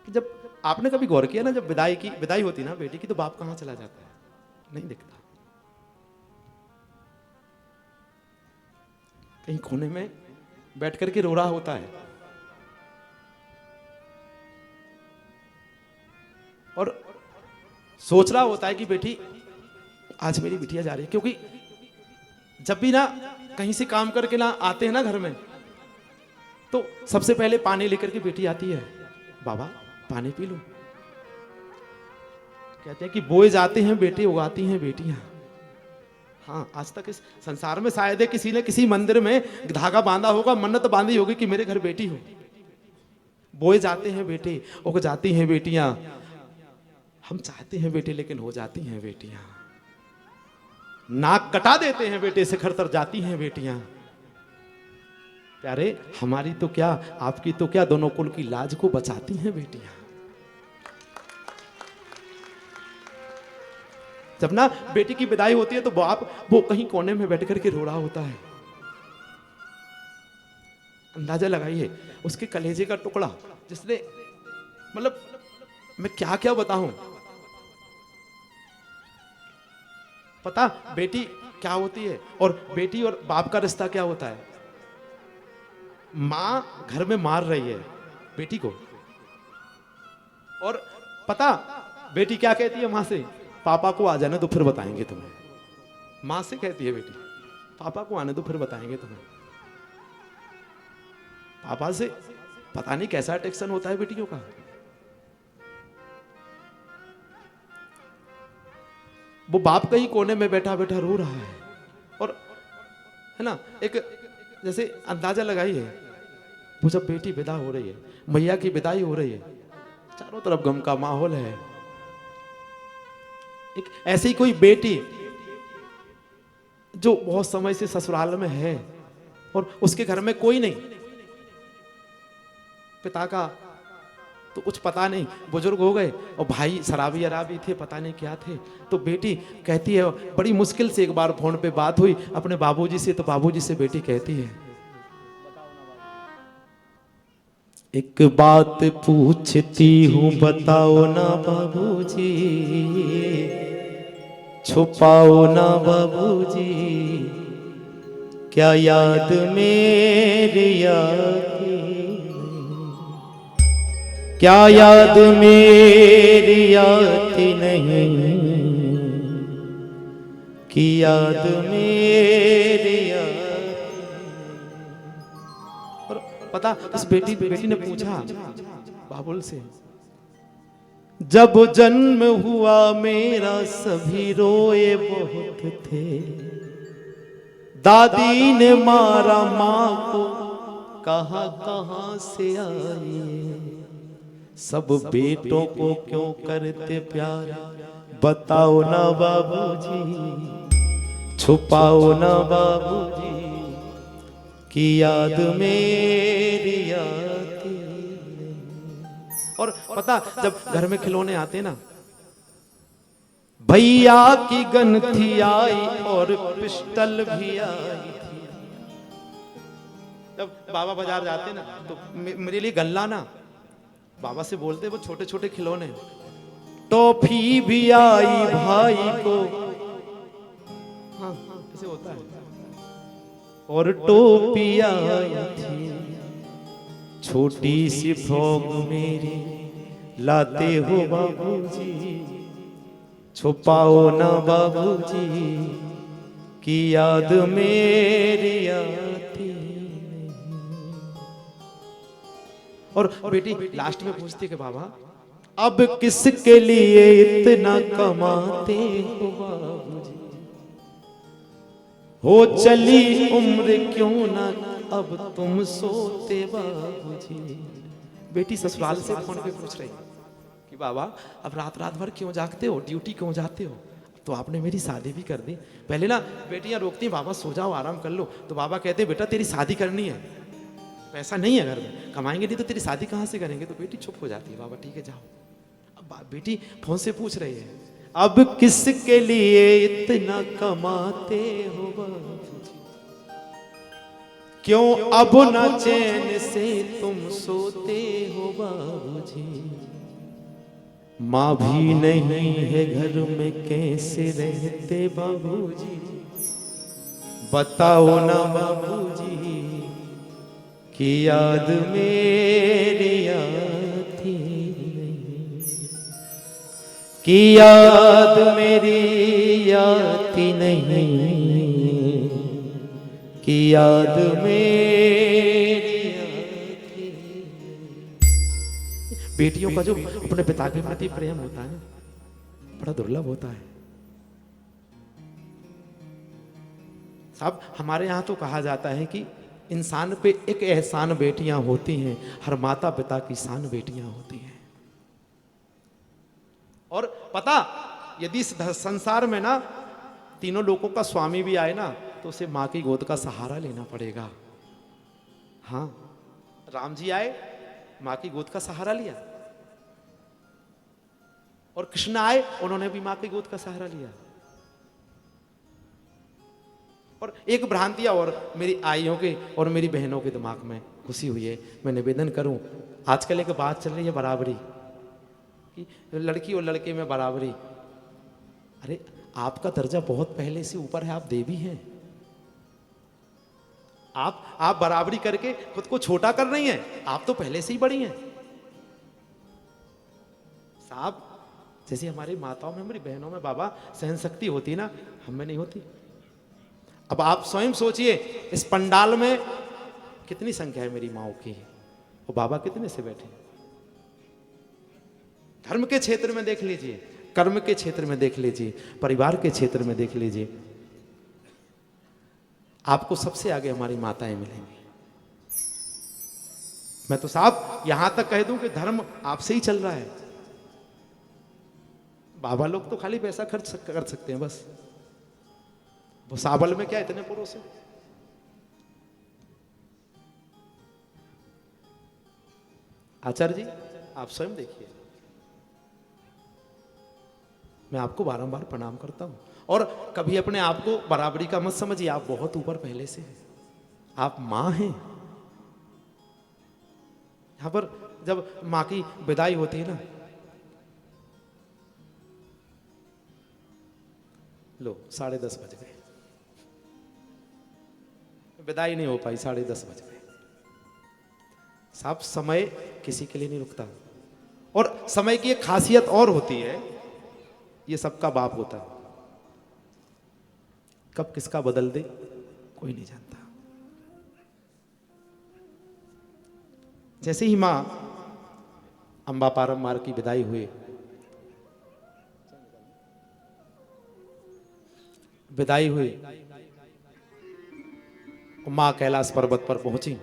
जब आपने कभी गौर किया ना, जब विदाई होती ना बेटी की, तो बाप कहां चला जाता है? नहीं दिखता, कहीं कोने में बैठ करके रो रहा होता है। और सोच रहा होता है कि बेटी आज मेरी बिटिया जा रही है। क्योंकि जब भी ना कहीं से काम करके ना आते हैं ना घर में, तो सबसे पहले पानी लेकर के बेटी आती है, बाबा पानी पी लो। कहते हैं कि बोए जाते हैं बेटे, उगाती हैं बेटियां। हाँ, आज तक इस संसार में शायद है किसी ने किसी मंदिर में धागा बांधा होगा, मन्नत बांधी होगी कि मेरे घर बेटी हो। बोए जाते हैं बेटे, उग जाती हैं बेटियां। हम चाहते हैं बेटे, लेकिन हो जाती हैं बेटियां। नाक कटा देते हैं बेटे, शिखर तर जाती हैं बेटियां। प्यारे, हमारी तो क्या, आपकी तो क्या, दोनों कुल की लाज को बचाती हैं बेटियां। जब ना बेटी की विदाई होती है तो बाप वो कहीं कोने में बैठ करके रो रहा होता है। अंदाजा लगाइए, उसके कलेजे का टुकड़ा जिसने, मतलब मैं क्या क्या बताऊं। पता बेटी क्या होती है और बेटी और बाप का रिश्ता क्या होता है? मां घर में मार रही है बेटी को, और पता बेटी क्या कहती है माँ से, पापा को आ जाने तो फिर बताएंगे तुम्हें। माँ से कहती है बेटी, पापा को आने दो फिर बताएंगे तुम्हें। पापा से पता नहीं कैसा अट्रैक्शन होता है बेटियों का। वो बाप कहीं कोने में बैठा बैठा रो रहा है, और है ना, एक जैसे अंदाजा लगाइए, वो जब बेटी विदा हो रही है, मैया की विदाई हो रही है, चारों तरफ गम का माहौल है। एक ऐसी कोई बेटी जो बहुत समय से ससुराल में है और उसके घर में कोई नहीं, पिता का तो कुछ पता नहीं, बुजुर्ग हो गए, और भाई शराबी अराबी थे, पता नहीं क्या थे। तो बेटी कहती है, बड़ी मुश्किल से एक बार फोन पे बात हुई अपने बाबूजी से, तो बाबूजी से बेटी कहती है, एक बात पूछती हूँ बताओ ना बाबूजी, छुपाओ ना बाबूजी, क्या याद मेरी आती, क्या याद मेरी आती नहीं, कि याद मेरी आती। और पता उस बेटी ने पूछा बाबुल से, जब जन्म हुआ मेरा सभी रोए बहुत थे, दादी ने मारा माँ को कहा कहां से आई, सब बेटों को क्यों करते प्यार बताओ ना बाबूजी, छुपाओ ना बाबूजी, कि याद मेरी आती। और पता जब घर में खिलौने आते ना, भैया की गनथी आई और पिस्टल भी आई थी। जब बाबा बाजार जाते ना तो मेरे लिए गल्ला ना, बाबा से बोलते वो छोटे छोटे खिलौने, टॉफी भी आई भाई को, हाँ ऐसे होता है, और टोपी आई थी, छोटी सी फ्रॉक मेरी लाते हो बाबूजी, छुपाओ ना बाबूजी, कि याद मेरी आती। और बेटी लास्ट में पूछती कि बाबा अब किसके लिए इतना कमाते हो बाबूजी, हो चली उम्र क्यों ना अब तुम सोते बाबूजी। बेटी ससुराल से फोन पे पूछ रही कि बाबा अब रात रात भर क्यों जागते हो, ड्यूटी क्यों जाते हो, तो आपने मेरी शादी भी कर दी। पहले ना बेटियां रोकती, बाबा सो जाओ आराम कर लो, तो बाबा कहते बेटा तेरी शादी करनी है, पैसा नहीं है घर में, कमाएंगे नहीं तो तेरी शादी कहाँ से करेंगे। तो बेटी चुप हो जाती है, बाबा ठीक है जाओ। अब बेटी फोन से पूछ रही है, अब किसके लिए इतना कमाते हो बाबूजी, क्यों अब न चैन से तुम सोते हो बाबूजी, माँ भी नहीं है घर में कैसे रहते बाबूजी, बताओ ना बाबूजी, कि याद मेरी आती नहीं, कि याद मेरी आती नहीं, कि याद मेरी आती। बेटियों का जो अपने पिता के प्रति प्रेम होता है बड़ा दुर्लभ होता है साहब। हमारे यहाँ तो कहा जाता है कि इंसान पे एक एहसान बेटियां होती हैं, हर माता पिता की शान बेटियां होती हैं। और पता यदि इस संसार में ना तीनों लोगों का स्वामी भी आए ना तो उसे मां की गोद का सहारा लेना पड़ेगा। हाँ, राम जी आए, मां की गोद का सहारा लिया, और कृष्ण आए, उन्होंने भी मां की गोद का सहारा लिया। और एक भ्रांतियां और मेरी आइयों के और मेरी बहनों के दिमाग में घुसी हुई है, मैं निवेदन करूं, आजकल एक बात चल रही है बराबरी कि लड़की और लड़के में बराबरी। अरे आपका दर्जा बहुत पहले से ऊपर है, आप देवी हैं, आप बराबरी करके खुद को छोटा कर रही हैं, आप तो पहले से ही बड़ी हैं। साहब जैसे हमारी माताओं में, हमारी बहनों में बाबा सहन शक्ति होती है ना, हमें नहीं होती। अब आप स्वयं सोचिए, इस पंडाल में कितनी संख्या है मेरी माओ की, और बाबा कितने से बैठे। धर्म के क्षेत्र में देख लीजिए, कर्म के क्षेत्र में देख लीजिए, परिवार के क्षेत्र में देख लीजिए, आपको सबसे आगे हमारी माताएं मिलेंगी। मैं तो साहब यहां तक कह दूं कि धर्म आपसे ही चल रहा है। बाबा लोग तो खाली पैसा खर्च कर सकते हैं बस, वो साबल में क्या इतने पुरुष हैं। आचार्य जी आप स्वयं देखिए, मैं आपको बारंबार प्रणाम करता हूं, और कभी अपने आप को बराबरी का मत समझिए, आप बहुत ऊपर पहले से हैं, आप मां हैं। यहां पर जब मां की विदाई होती है ना, लो 10:30 बज गए, विदाई नहीं हो पाई, 10:30 बज गए। साहब समय किसी के लिए नहीं रुकता, और समय की एक खासियत और होती है, ये सबका बाप होता है, कब किसका बदल दे कोई नहीं जानता। जैसे ही मां अंबा पारम्बार की विदाई हुई, मां कैलाश पर्वत पर पहुंची,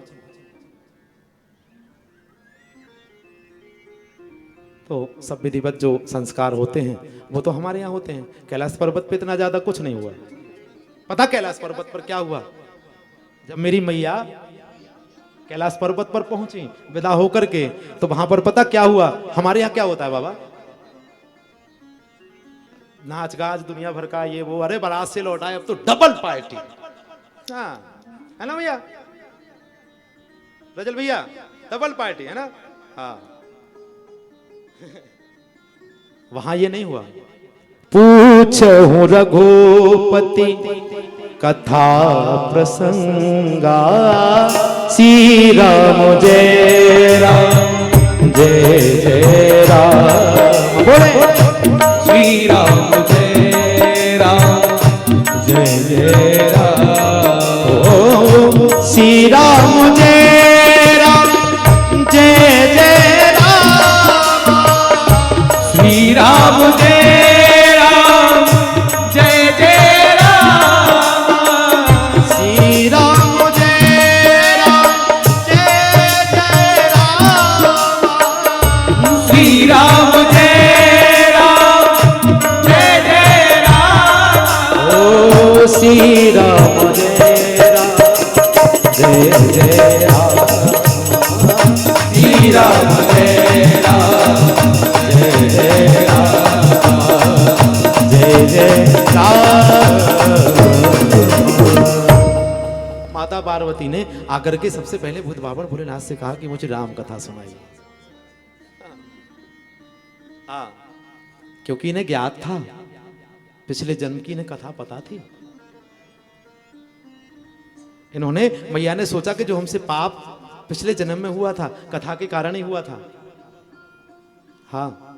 तो सब विधिवत जो संस्कार होते हैं वो तो हमारे यहाँ होते हैं। कैलाश पर्वत पे इतना ज्यादा कुछ नहीं हुआ। पता कैलाश पर्वत पर क्या हुआ? जब मेरी मैया कैलाश पर्वत पर पहुंची विदा होकर के, तो वहां पर पता क्या हुआ? हमारे यहाँ क्या होता है बाबा, नाच गाज दुनिया भर का ये वो, अरे बारात से लौटाए अब तो डबल पार्टी। हाँ है ना भैया, रजल भैया, डबल पार्टी है ना। हाँ वहां ये नहीं हुआ। पूछहु रघुपति कथा प्रसंगा, श्री राम जय राम जय जय राम। बोले श्री राम जय राम जय जय राम। श्री राम जय राम जय जय राम। श्री राम जय राम जय जय राम। श्री राम जय राम जय जय राम। श्री राम जय राम जय जय राम। ओ श्री राम जय राम जय जय राम। श्री राम जय राम जय जय राम जय जय राम। माता पार्वती ने आकर के सबसे पहले भूत बाबर भोलेनाथ से कहा कि मुझे राम कथा सुनाइए। हाँ, क्योंकि इन्हें ज्ञात था, पिछले जन्म की इन्हें कथा पता थी। इन्होंने, मैया ने सोचा कि जो हमसे पाप पिछले जन्म में हुआ था कथा के कारण ही हुआ था। हाँ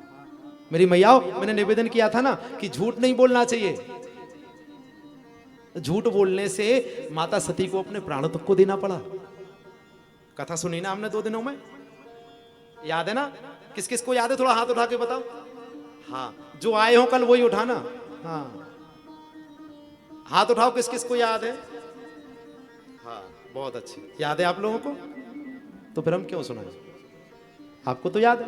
मेरी मैयाओं, मैंने निवेदन किया था ना कि झूठ नहीं बोलना चाहिए। झूठ बोलने से माता सती को अपने प्राण तक को देना पड़ा। कथा सुनी ना हमने 2 दिनों में, याद है ना? किस किस को याद है? थोड़ा हाथ उठा के बताओ। हाँ जो आए हो कल वही उठाना। हाँ हाथ उठाओ, किस किस को याद है? हाँ बहुत अच्छी याद है आप लोगों को, तो फिर हम क्यों सुनाएं? आपको तो याद है।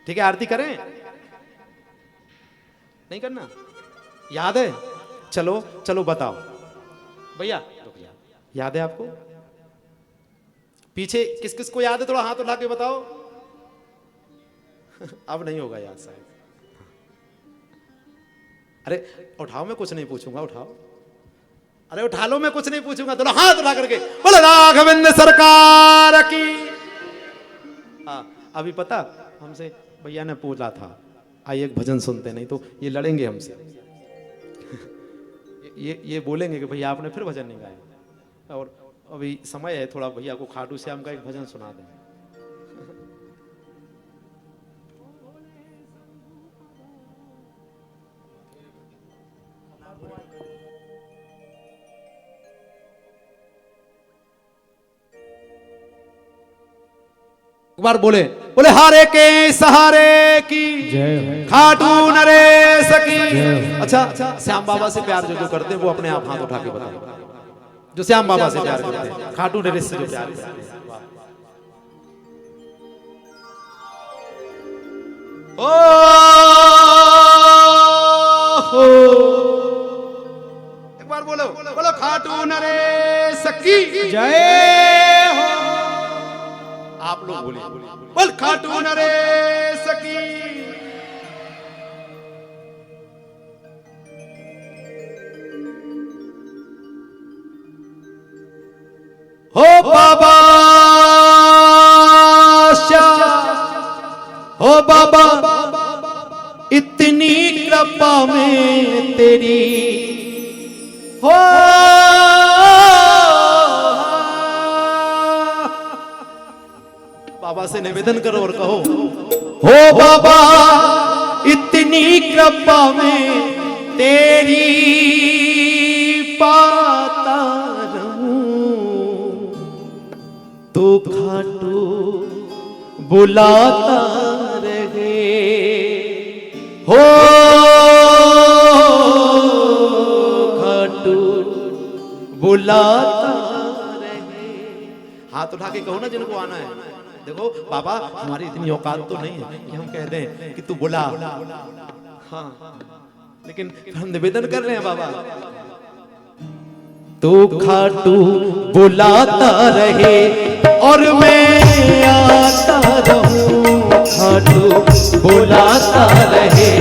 ठीक है आरती करें? नहीं करना? याद है? चलो चलो बताओ भैया, याद है आपको? पीछे किस किस को याद है? थोड़ा हाथ उठा के बताओ। अब नहीं होगा याद शायद। अरे उठाओ, मैं कुछ नहीं पूछूंगा, उठाओ। अरे उठा लो, मैं कुछ नहीं पूछूंगा, थोड़ा हाथ उठा करके बोले राघवेंद्र सरकार की। हाँ अभी पता हमसे भैया ने पूछा था, आइए एक भजन सुनते, नहीं तो ये लड़ेंगे हमसे। ये बोलेंगे कि भैया आपने फिर भजन नहीं गाया। और अभी समय है थोड़ा, भैया को खाटू श्याम का एक भजन सुना दें। बार बोले बोले हारे के सहारे की जय खाटू नरेश की। अच्छा श्याम बाबा से प्यार जो करते हैं वो अपने आप हाथ उठा के बताओ, जो श्याम बाबा से प्यार करते हैं, खाटू नरेश से जो प्यार करते हैं। ओ एक बार बोलो बोलो खाटू नरेश की जय हो। आप लोग बोलिए बोल खाटू नरेश की। हो बाबा हो बाबा इतनी कृपा में तेरी हो बाबा से निवेदन करो और कहो हो बाबा इतनी कृपा में तेरी पाता रहूं तो खाटू बुलाता रहे हो खाटू बुलाता रहे। हाथ उठा के कहो ना जिनको आना है। देखो बाबा हमारी इतनी औकात तो नहीं है कि हम कह दें कि तू बुला, हाँ लेकिन हम निवेदन कर रहे हैं बाबा तू खाटू बुलाता रहे और मैं आता रहूं। खाटू बुलाता रहे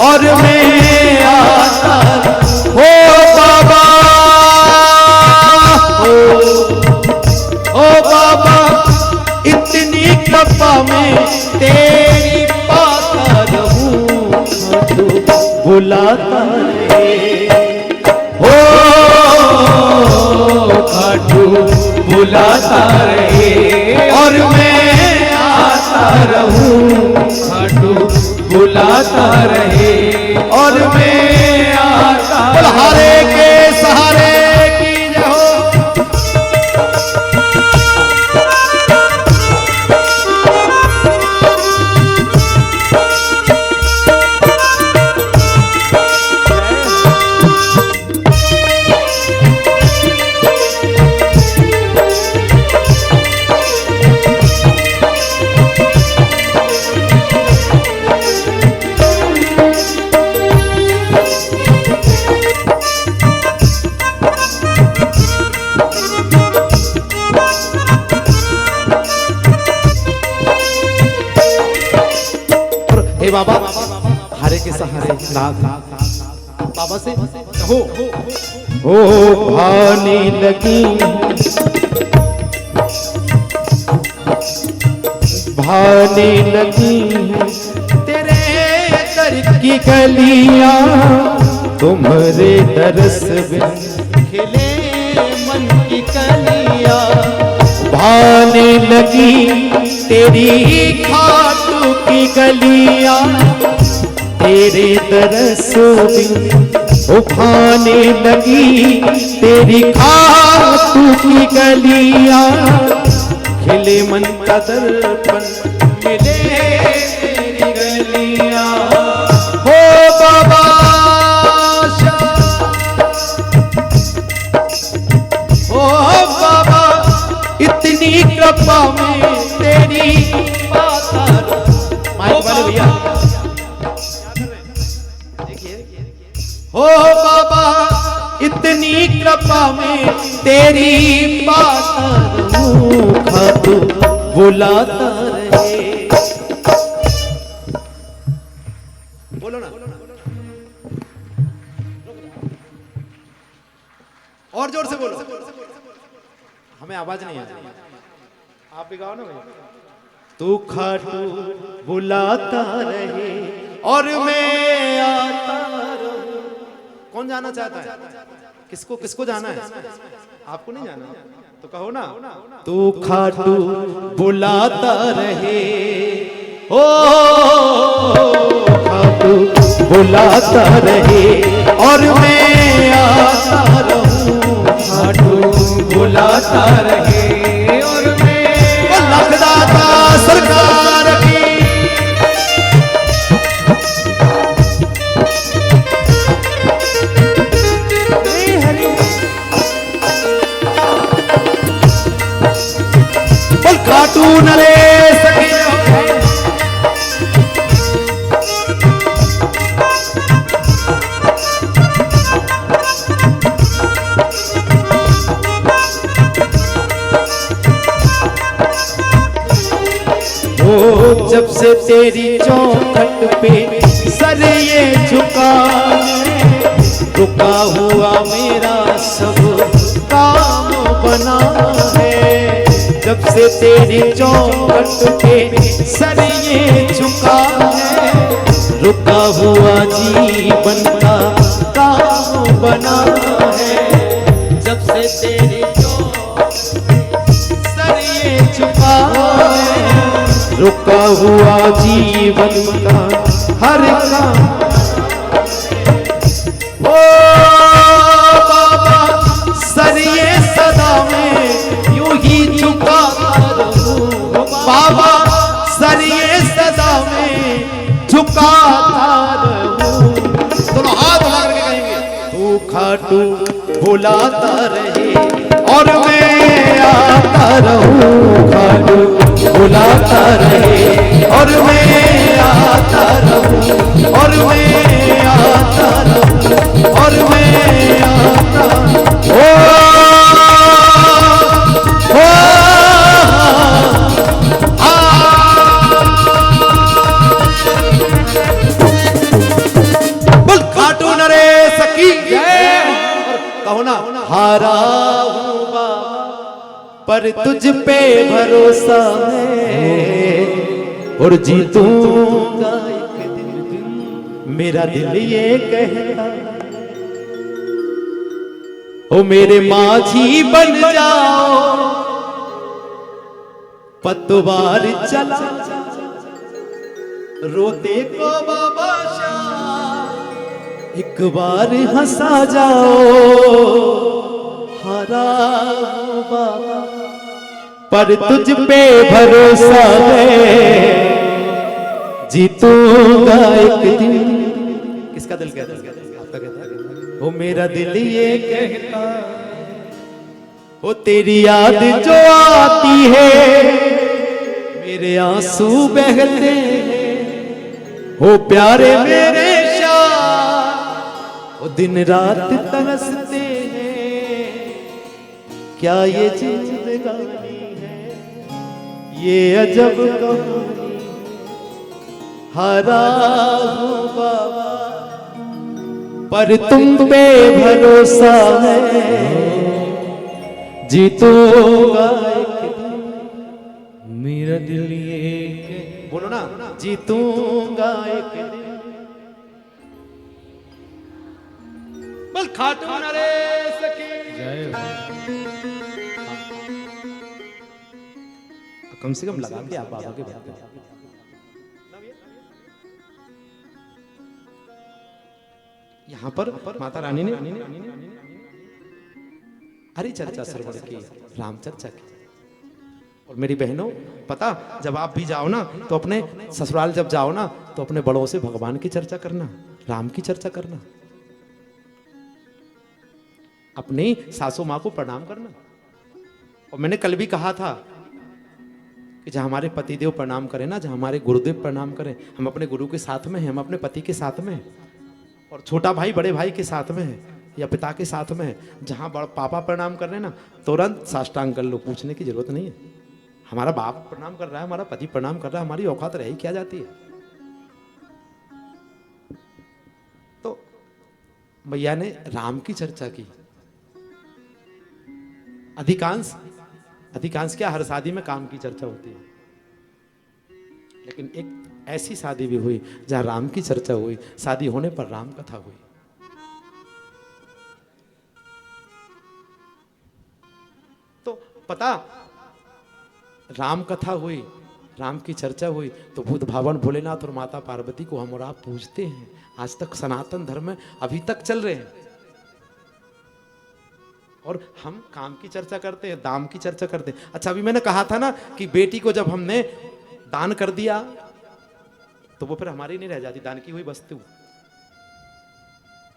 और मैं आता हो बाबा ओ बाबा इतनी कृपा में तेरी पाता रहूं। खाटू बुलाता रहे हो खाटू बुलाता रहे और मैं आता रहूं। खाटू बुलाता रहे और मैं आता हारे के सहारे की जय हो। हे बाबा हारे के सहारे नाथ बाबा से कहो हो भाने लगी भाने लगी तेरे दर की गलियां तुम्हारे दरस बिन खिले मन की कलियां भाने लगी तेरी खाटू की गलियां तेरे दरस बिन उभाने लगी तेरी खाटू की गलियां खिले मन का दर्पण मिले तेरी गलियां हो बाबा ओ बाबा इतनी कृपा में तेरी पाता माइक वाले भैया देखिए हो बाबा इतनी कृपा में तेरी पाता रहूं। खाटू बुलाता रहे बोलो ना और जोर से बोलो हमें आवाज नहीं आ रही आप भी गाओ ना भाई। तू खाटू बुलाता रहे और मैं आता रहूं। कौन जाना चाहता है किसको किसको जाना है आपको नहीं जाना तो कहो ना तू खाटू बुलाता रहे ओ खाटू बुलाता रहे और मैं आता रहूं। खाटू बुलाता रहे और मैं लखदाता सरकार जब से तेरी चौखट पे सर ये झुका है, रुका हुआ मेरा सब काम बना है। जब से तेरी चौखट पे सर ये झुका है, रुका हुआ जीवन का काम बना है। जब से तेरी सर ये झुका है, रुका हुआ जीवन का हर काम। ओ बाबा सर ये सदा में यूं ही झुकाता रहूं, बाबा सर ये सदा में झुकाता रहूं। दोनों हाथ उठा करके कहेंगे, तू खाटू बुलाता रहे और मैं आता रहूं, खाटू बुलाता रहे और मैं आता रहूं, और मैं आता रहूं, और मैं आता बोल खाटू नरेश की जय। कहो ना, हारा हूं बाबा पर तुझ पे भरोसा है, और जीतूंगा एक दिन, मेरा दिल ये कहता। ओ मेरे माझी बन जाओ, पतवार चला रोते को बाबा शाह, एक बार हंसा जाओ। हारा बाबा पर तुझ पे भरोसा है, जीतूंगा एक दिन। किसका दिल कहता है? आपका कहता है। वो मेरा दिल ये कहता, वो तेरी याद जो आती है मेरे आंसू बहते हैं। हो प्यारे मेरे शाह, वो दिन रात तरसते हैं। क्या ये जिंदगानी है, ये अजब कहानी। हारा हूं बाबा पर तुम पे भरोसा है, जीतूंगा एक दिन, मेरा दिल ये बोलो ना, जीतूंगा एक दिन। बल खाटू नरेश की जय। कम से कम लगा के आप बाबा के बात। यहाँ पर माता रानी ने हरी चर्चा श्रवण की, राम चर्चा की। और मेरी बहनों, पता जब आप भी जाओ ना तो अपने ससुराल जब जाओ ना तो अपने बड़ों से भगवान की चर्चा करना, राम की चर्चा करना, अपनी सासू माँ को प्रणाम करना। और मैंने कल भी कहा था कि जहाँ हमारे पतिदेव प्रणाम करें ना, जहाँ हमारे गुरुदेव प्रणाम करें, हम अपने गुरु के साथ में हैं, हम अपने पति के साथ में हैं, और छोटा भाई बड़े भाई के साथ में है या पिता के साथ में है। जहाँ बड़ा पापा प्रणाम कर रहे हैं ना, तुरंत साष्टांग कर लो, पूछने की जरूरत नहीं है। हमारा बाप प्रणाम कर रहा है, हमारा पति प्रणाम कर रहा है, हमारी औकात रही क्या जाती है। तो भैया ने राम की चर्चा की। अधिकांश क्या, हर शादी में काम की चर्चा होती है, लेकिन एक ऐसी शादी भी हुई जहां राम की चर्चा हुई। शादी होने पर राम कथा हुई। तो पता, राम कथा हुई, राम की चर्चा हुई, तो भूत भावन भोलेनाथ और माता पार्वती को हम और आप पूजते हैं। आज तक सनातन धर्म में अभी तक चल रहे हैं। और हम काम की चर्चा करते हैं, दाम की चर्चा करते हैं। अच्छा, अभी मैंने कहा था ना कि बेटी को जब हमने दान कर दिया तो वो फिर हमारी नहीं रह जाती, दान की हुई वस्तु।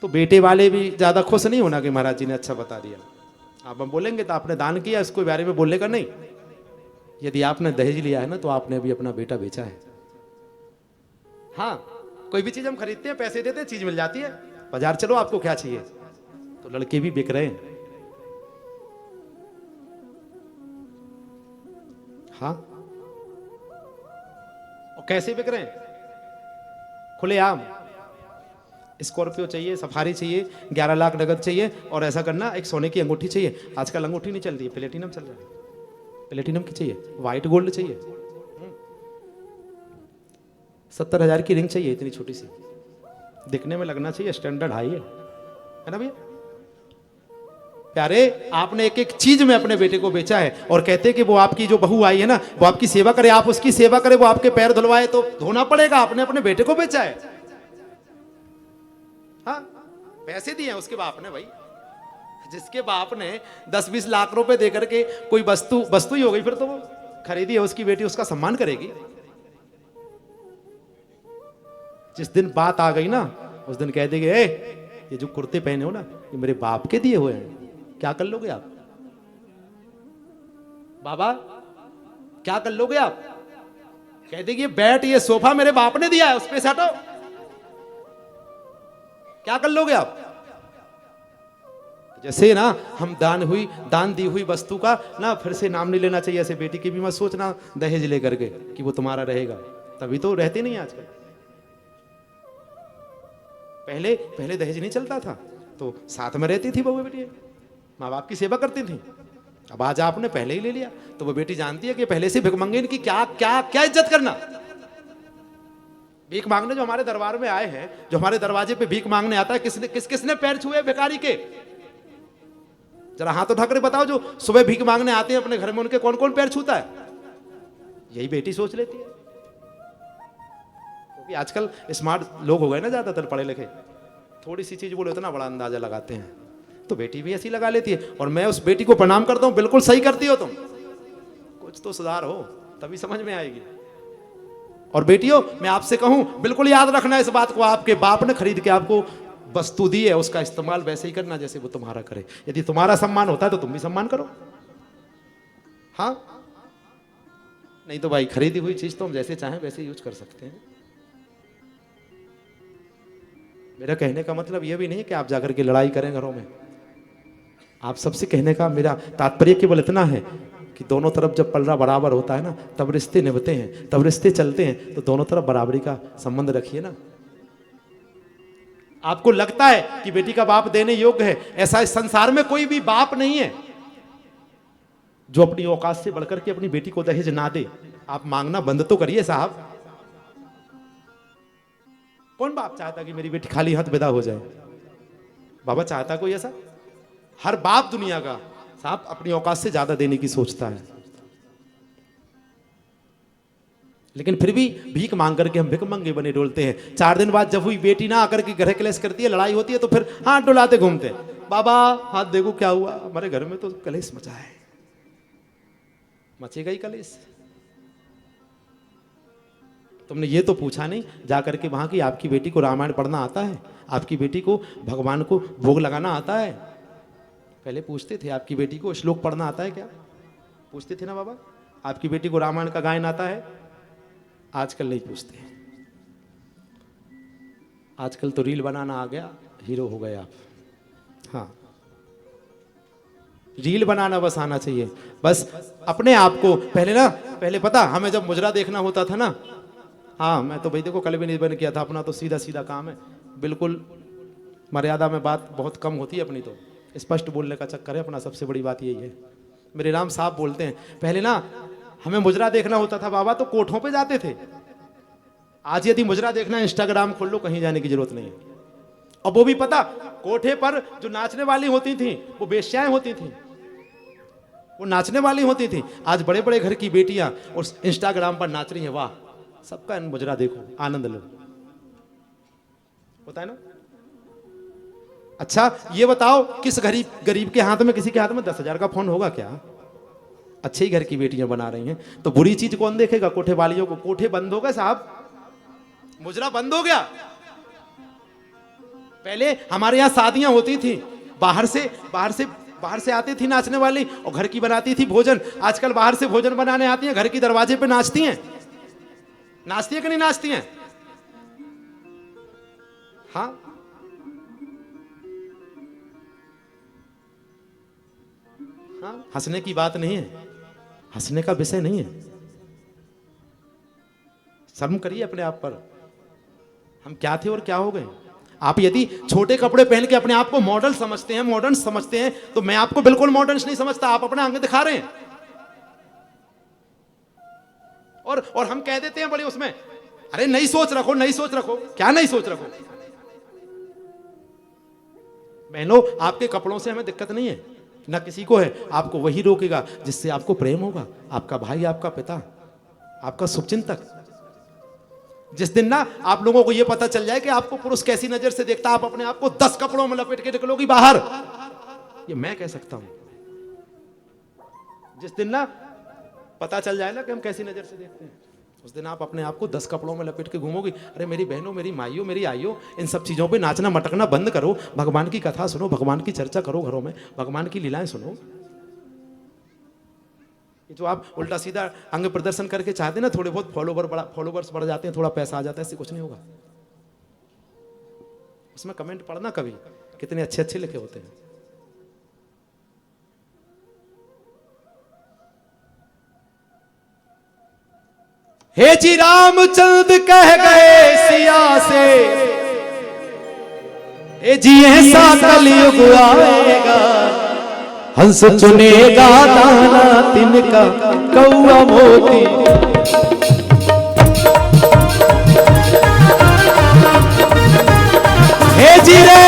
तो बेटे वाले भी ज्यादा खुश नहीं होना कि महाराज जी ने अच्छा बता दिया। आप हम बोलेंगे तो आपने दान किया, इसको बारे में बोलने का नहीं। यदि आपने दहेज लिया है ना तो आपने भी अपना बेटा बेचा है। हाँ, कोई भी चीज हम खरीदते हैं, पैसे देते हैं, चीज मिल जाती है। बाजार चलो, आपको क्या चाहिए, तो लड़के भी बिक रहे हैं। हाँ, और कैसे बिक रहे हैं? खुलेआम। स्कॉर्पियो चाहिए, सफारी चाहिए, 11 लाख नगद चाहिए, और ऐसा करना एक सोने की अंगूठी चाहिए। आजकल अंगूठी नहीं चल रही है, प्लेटिनम चल रहा है। प्लेटिनम की चाहिए, व्हाइट गोल्ड चाहिए, 70,000 की रिंग चाहिए, इतनी छोटी सी, दिखने में लगना चाहिए स्टैंडर्ड हाई है ना भैया? प्यारे, आपने एक एक चीज में अपने बेटे को बेचा है, और कहते कि वो आपकी जो बहू आई है ना, वो आपकी सेवा करे, आप उसकी सेवा करे, वो आपके पैर धुलवाए, तो धोना पड़ेगा। आपने अपने बेटे को बेचा है। हाँ, पैसे दिए हैं उसके बाप ने भाई। जिसके बाप ने 10-20 लाख रुपए देकर के कोई वस्तु ही हो गई, फिर तो वो खरीदी है उसकी बेटी, उसका सम्मान करेगी। जिस दिन बात आ गई ना, उस दिन कह देंगे, ये जो कुर्ते पहने हो ना, ये मेरे बाप के दिए हुए हैं, क्या कर लोगे आप? बाबा क्या कर लोगे आप? कह देंगे बैठ, ये सोफा मेरे बाप ने दिया है, उस पे से हटो, क्या कर लोगे आप? जैसे ना हम दान दी हुई वस्तु का ना फिर से नाम नहीं लेना चाहिए। ऐसे बेटी की भी मत सोचना दहेज लेकर के कि वो तुम्हारा रहेगा, तभी तो रहते नहीं आजकल। पहले दहेज नहीं चलता था तो साथ में रहती थी बहू बेटी, माँ बाप की सेवा करती थी। अब आज आपने पहले ही ले लिया तो वो बेटी जानती है कि पहले से भिखमंगे इनकी क्या क्या क्या इज्जत करना। भीख मांगने जो हमारे दरबार में आए हैं, जो हमारे दरवाजे पे भीख मांगने आता है, किसने पैर छुए भिखारी के? जरा हाथ उठा कर बताओ, जो सुबह भीख मांगने आते हैं अपने घर में, उनके कौन कौन पैर छूता है? यही बेटी सोच लेती है। क्योंकि आजकल स्मार्ट लोग हो गए ना, ज्यादातर पढ़े लिखे, थोड़ी सी चीज बोले इतना बड़ा अंदाजा लगाते हैं, तो बेटी भी ऐसी लगा लेती है। और मैं उस बेटी को प्रणाम करता हूं, बिल्कुल सही करती हो तुम, कुछ तो सुधार हो तभी समझ में आएगी। और बेटियों, मैं आपसे कहूं, बिल्कुल याद रखना इस बात को, आपके बाप ने खरीद के आपको वस्तु दी है, उसका इस्तेमाल वैसे ही करना जैसे वो तुम्हारा करे। यदि तुम्हारा सम्मान होता है तो तुम भी सम्मान करो, हाँ? नहीं तो भाई खरीदी हुई चीज तो हम जैसे चाहें वैसे यूज कर सकते हैं। मेरा कहने का मतलब यह भी नहीं है कि आप जाकर के लड़ाई करें घरों में। आप सबसे कहने का मेरा तात्पर्य केवल इतना है कि दोनों तरफ जब पलड़ा बराबर होता है ना, तब रिश्ते निभते हैं, तब रिश्ते चलते हैं। तो दोनों तरफ बराबरी का संबंध रखिए ना। आपको लगता है कि बेटी का बाप देने योग्य है, ऐसा इस संसार में कोई भी बाप नहीं है जो अपनी औकात से बढ़कर के अपनी बेटी को दहेज ना दे। आप मांगना बंद तो करिए साहब। कौन बाप चाहता कि मेरी बेटी खाली हाथ विदा हो जाए? बाबा चाहता कोई ऐसा? हर बाप दुनिया का साहब अपनी औकात से ज्यादा देने की सोचता है। लेकिन फिर भी भीख मांग करके हम भिखमंगे बने डोलते हैं। 4 दिन बाद जब हुई बेटी ना आकर के घर क्लेश करती है, लड़ाई होती है, तो फिर हाथ डुलाते घूमते हैं, बाबा हाथ देखो क्या हुआ, हमारे घर में तो कलेश मचा है। मचेगा ही कलेश। तुमने ये तो पूछा नहीं जाकर के वहां की आपकी बेटी को रामायण पढ़ना आता है? आपकी बेटी को भगवान को भोग लगाना आता है? पहले पूछते थे आपकी बेटी को श्लोक पढ़ना आता है क्या? पूछते थे ना बाबा। आपकी बेटी को रामायण का गायन आता है? आजकल नहीं पूछते। आजकल तो रील बनाना आ गया, हीरो हो गए आप। हाँ, रील बनाना बस आना चाहिए। बस अपने आप को पहले पता, हमें जब मुजरा देखना होता था ना, हाँ मैं तो भाई देखो कल भी नहीं बन किया था, अपना तो सीधा सीधा काम है, बिल्कुल मर्यादा में बात बहुत कम होती है अपनी, तो स्पष्ट बोलने का चक्कर है अपना, सबसे बड़ी बात यही है। मेरे राम साहब बोलते हैं, पहले ना हमें मुजरा देखना होता था बाबा तो कोठों पे जाते थे। आज यदि मुजरा देखना है, इंस्टाग्राम खोल लो, कहीं जाने की जरूरत नहीं है। और वो भी पता, कोठे पर जो नाचने वाली होती थी वो बेश्याएं होती थी, वो नाचने वाली होती थी। आज बड़े बड़े घर की बेटियां और इंस्टाग्राम पर नाच रही हैं, वाह सबका मुजरा देखो, आनंद लो, होता है ना। अच्छा ये बताओ, किस गरीब के हाथ में, किसी के हाथ में 10,000 का फोन होगा क्या? अच्छे ही घर की बेटियां बना रही हैं, तो बुरी चीज कौन देखेगा? कोठे वालियों को। कोठे बंद हो गए साहब, मुजरा बंद हो गया। पहले हमारे यहां शादियां होती थी, बाहर से आती थी नाचने वाली और घर की बनाती थी भोजन। आजकल बाहर से भोजन बनाने आती हैं, घर की दरवाजे पे नाचती हैं। नाचती है कि नहीं नाचती हैं? हाँ, हाँ, हंसने की बात नहीं है, हंसने का विषय नहीं है। शर्म करिए अपने आप पर। हम क्या थे और क्या हो गए। आप यदि छोटे कपड़े पहन के अपने आप को मॉडल समझते हैं, मॉडर्न समझते हैं, तो मैं आपको बिल्कुल मॉडर्न नहीं समझता। आप अपना अंग दिखा रहे हैं और हम कह देते हैं बड़े उसमें, अरे नई सोच रखो, नई सोच रखो। क्या नई सोच रखो? बहनों, आपके कपड़ों से हमें दिक्कत नहीं है, ना किसी को है। आपको वही रोकेगा जिससे आपको प्रेम होगा, आपका भाई, आपका पिता, आपका शुभचिंतक। जिस दिन ना आप लोगों को यह पता चल जाए कि आपको पुरुष कैसी नजर से देखता, आप अपने आप को 10 कपड़ों में लपेट के निकलोगी बाहर, ये मैं कह सकता हूं। जिस दिन ना पता चल जाए ना कि हम कैसी नजर से देखते हैं, उस दिन आप अपने आप को 10 कपड़ों में लपेट के घूमोगी। अरे मेरी बहनों, मेरी माइयों, मेरी आइयों, इन सब चीजों पे नाचना मटकना बंद करो। भगवान की कथा सुनो, भगवान की चर्चा करो, घरों में भगवान की लीलाएं सुनो। जो आप उल्टा सीधा अंग प्रदर्शन करके चाहते ना, थोड़े बहुत फॉलोवर्स बढ़ जाते हैं, थोड़ा पैसा आ जाता है, इससे कुछ नहीं होगा। उसमें कमेंट पढ़ना कभी, कितने अच्छे अच्छे लिखे होते हैं। हे जी रामचंद्र कह गए सिया से, हे जी ऐसा कलयुग आएगा, हंस चुनेगा दाना तिनका कौआ मोती। हे जी रे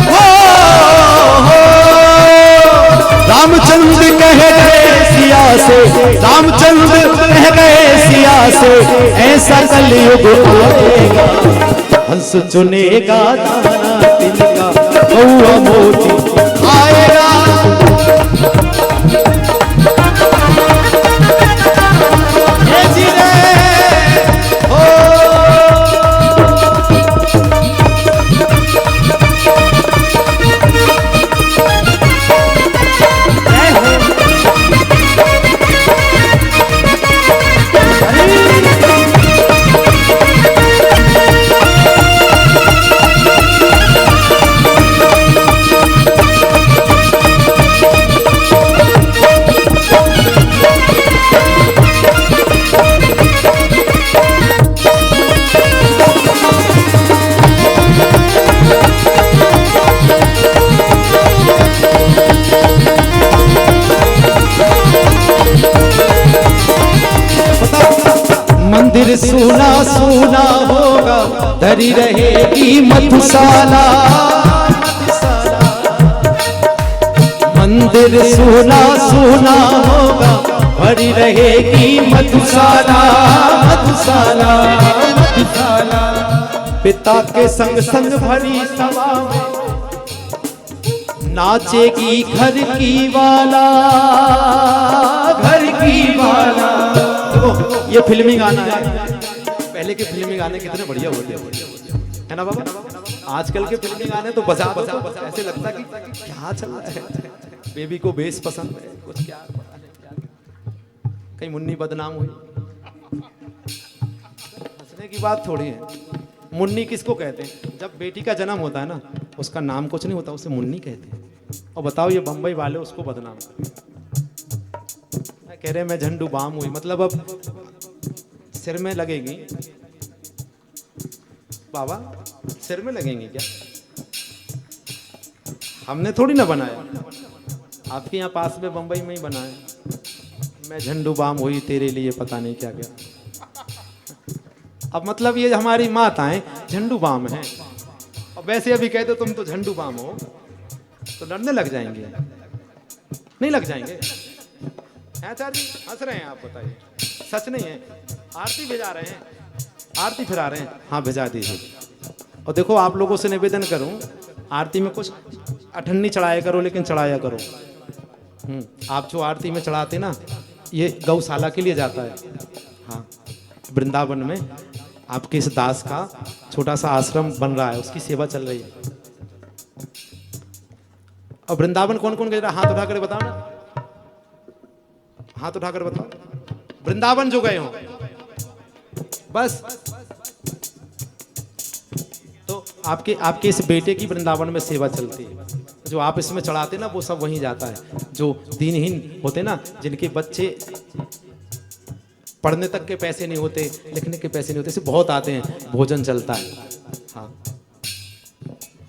हो, रामचंद्र कह गए सिया से, रामचंद्र कह गए सिया से, ऐसा कलयुग आएगा, हंस चुनेगा दाना तिनका कौआ मोती आएगा। हे जी रे हो, मंदिर सूना सूना होगा, धरी रहेगी मधुशाला। मंदिर सूना सूना होगा, भरी रहेगी मधुशाला, मधुशाला, मधुशाला। पिता के संग संग भरी सभा में नाचेगी घर की वाला, घर की वाला। ये फिल्मी गाना है, पहले के फिल्मी गाने कितने बढ़िया होते हैं, है ना बाबा। आजकल के फिल्मी गाने तो बजा बजा ऐसे लगता कि क्या चल रहा है। बेबी को बेस पसंद है, कुछ क्या कहीं मुन्नी बदनाम हुई। हंसने की बात थोड़ी है। मुन्नी किसको कहते हैं? जब बेटी का जन्म होता है ना, उसका नाम कुछ नहीं होता, उसे मुन्नी कहते हैं। और बताओ ये बम्बई वाले उसको बदनाम कह रहे हैं मैं झंडू बाम हुई, मतलब अब सिर में लगेगी। बाबा सिर में लगेंगी क्या? हमने थोड़ी ना बनाया, आपके यहाँ पास में बंबई में ही बनाया। मैं झंडू बाम हुई तेरे लिए पता नहीं क्या क्या। अब मतलब ये हमारी माताएं झंडू बाम हैं, और वैसे अभी कहते तुम तो झंडू बाम हो, तो लड़ने लग जाएंगे। नहीं लग जाएंगे? आचार्य जी हंस रहे हैं, आप बताइए। सच नहीं है? आरती भिजा रहे हैं, आरती फिरा रहे हैं। हाँ भिजा दीजिए। और देखो आप लोगों से निवेदन करूं, आरती में कुछ अठन्नी चढ़ाया करो, लेकिन चढ़ाया करो। आप जो आरती में चढ़ाते ना, ये गौशाला के लिए जाता है। हाँ, वृंदावन में आपके इस दास का छोटा सा आश्रम बन रहा है, उसकी सेवा चल रही है। और वृंदावन कौन कौन गए? हाथ उठा कर बताओ ना, हाथ उठाकर बताओ। वृंदावन जो गए हो बस। तो आपके इस बेटे की वृंदावन में सेवा चलती है। जो आप इसमें चढ़ाते ना, वो सब वहीं जाता है। जो दीनहीन होते ना, जिनके बच्चे पढ़ने तक के पैसे नहीं होते, लिखने के पैसे नहीं होते, सिर्फ बहुत आते हैं, भोजन चलता है। हाँ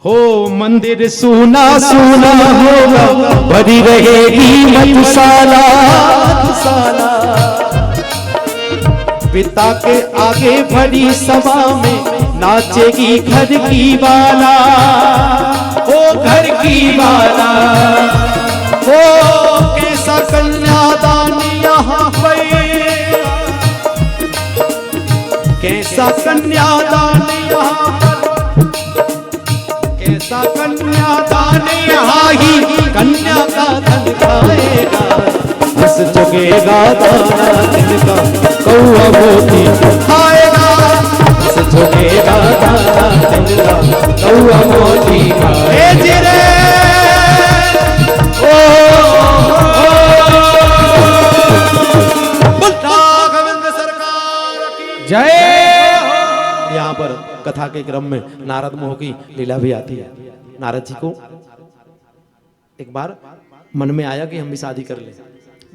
हो मंदिर सूना सूना होगा, भरी रहेगी मधुशाला। पिता के आगे भरी सभा में नाचेगी घर की बाला, ओ घर की बाला। ओ कैसा कन्यादान यहाँ पर, कैसा कन्यादान यहाँ पर, कैसा कन्यादान यहाँ ही कन्या का धन खाएगा। हंस चुकेगा दाना दिल का कौआ मोती खाएगा, हंस चुकेगा दाना दिल का कौआ मोती खाएगा। ओ गोविंद सरकार की जय। यहाँ पर कथा के क्रम में नारद मोह की लीला भी आती है। नारद जी को एक बार मन में आया कि हम भी शादी कर लें।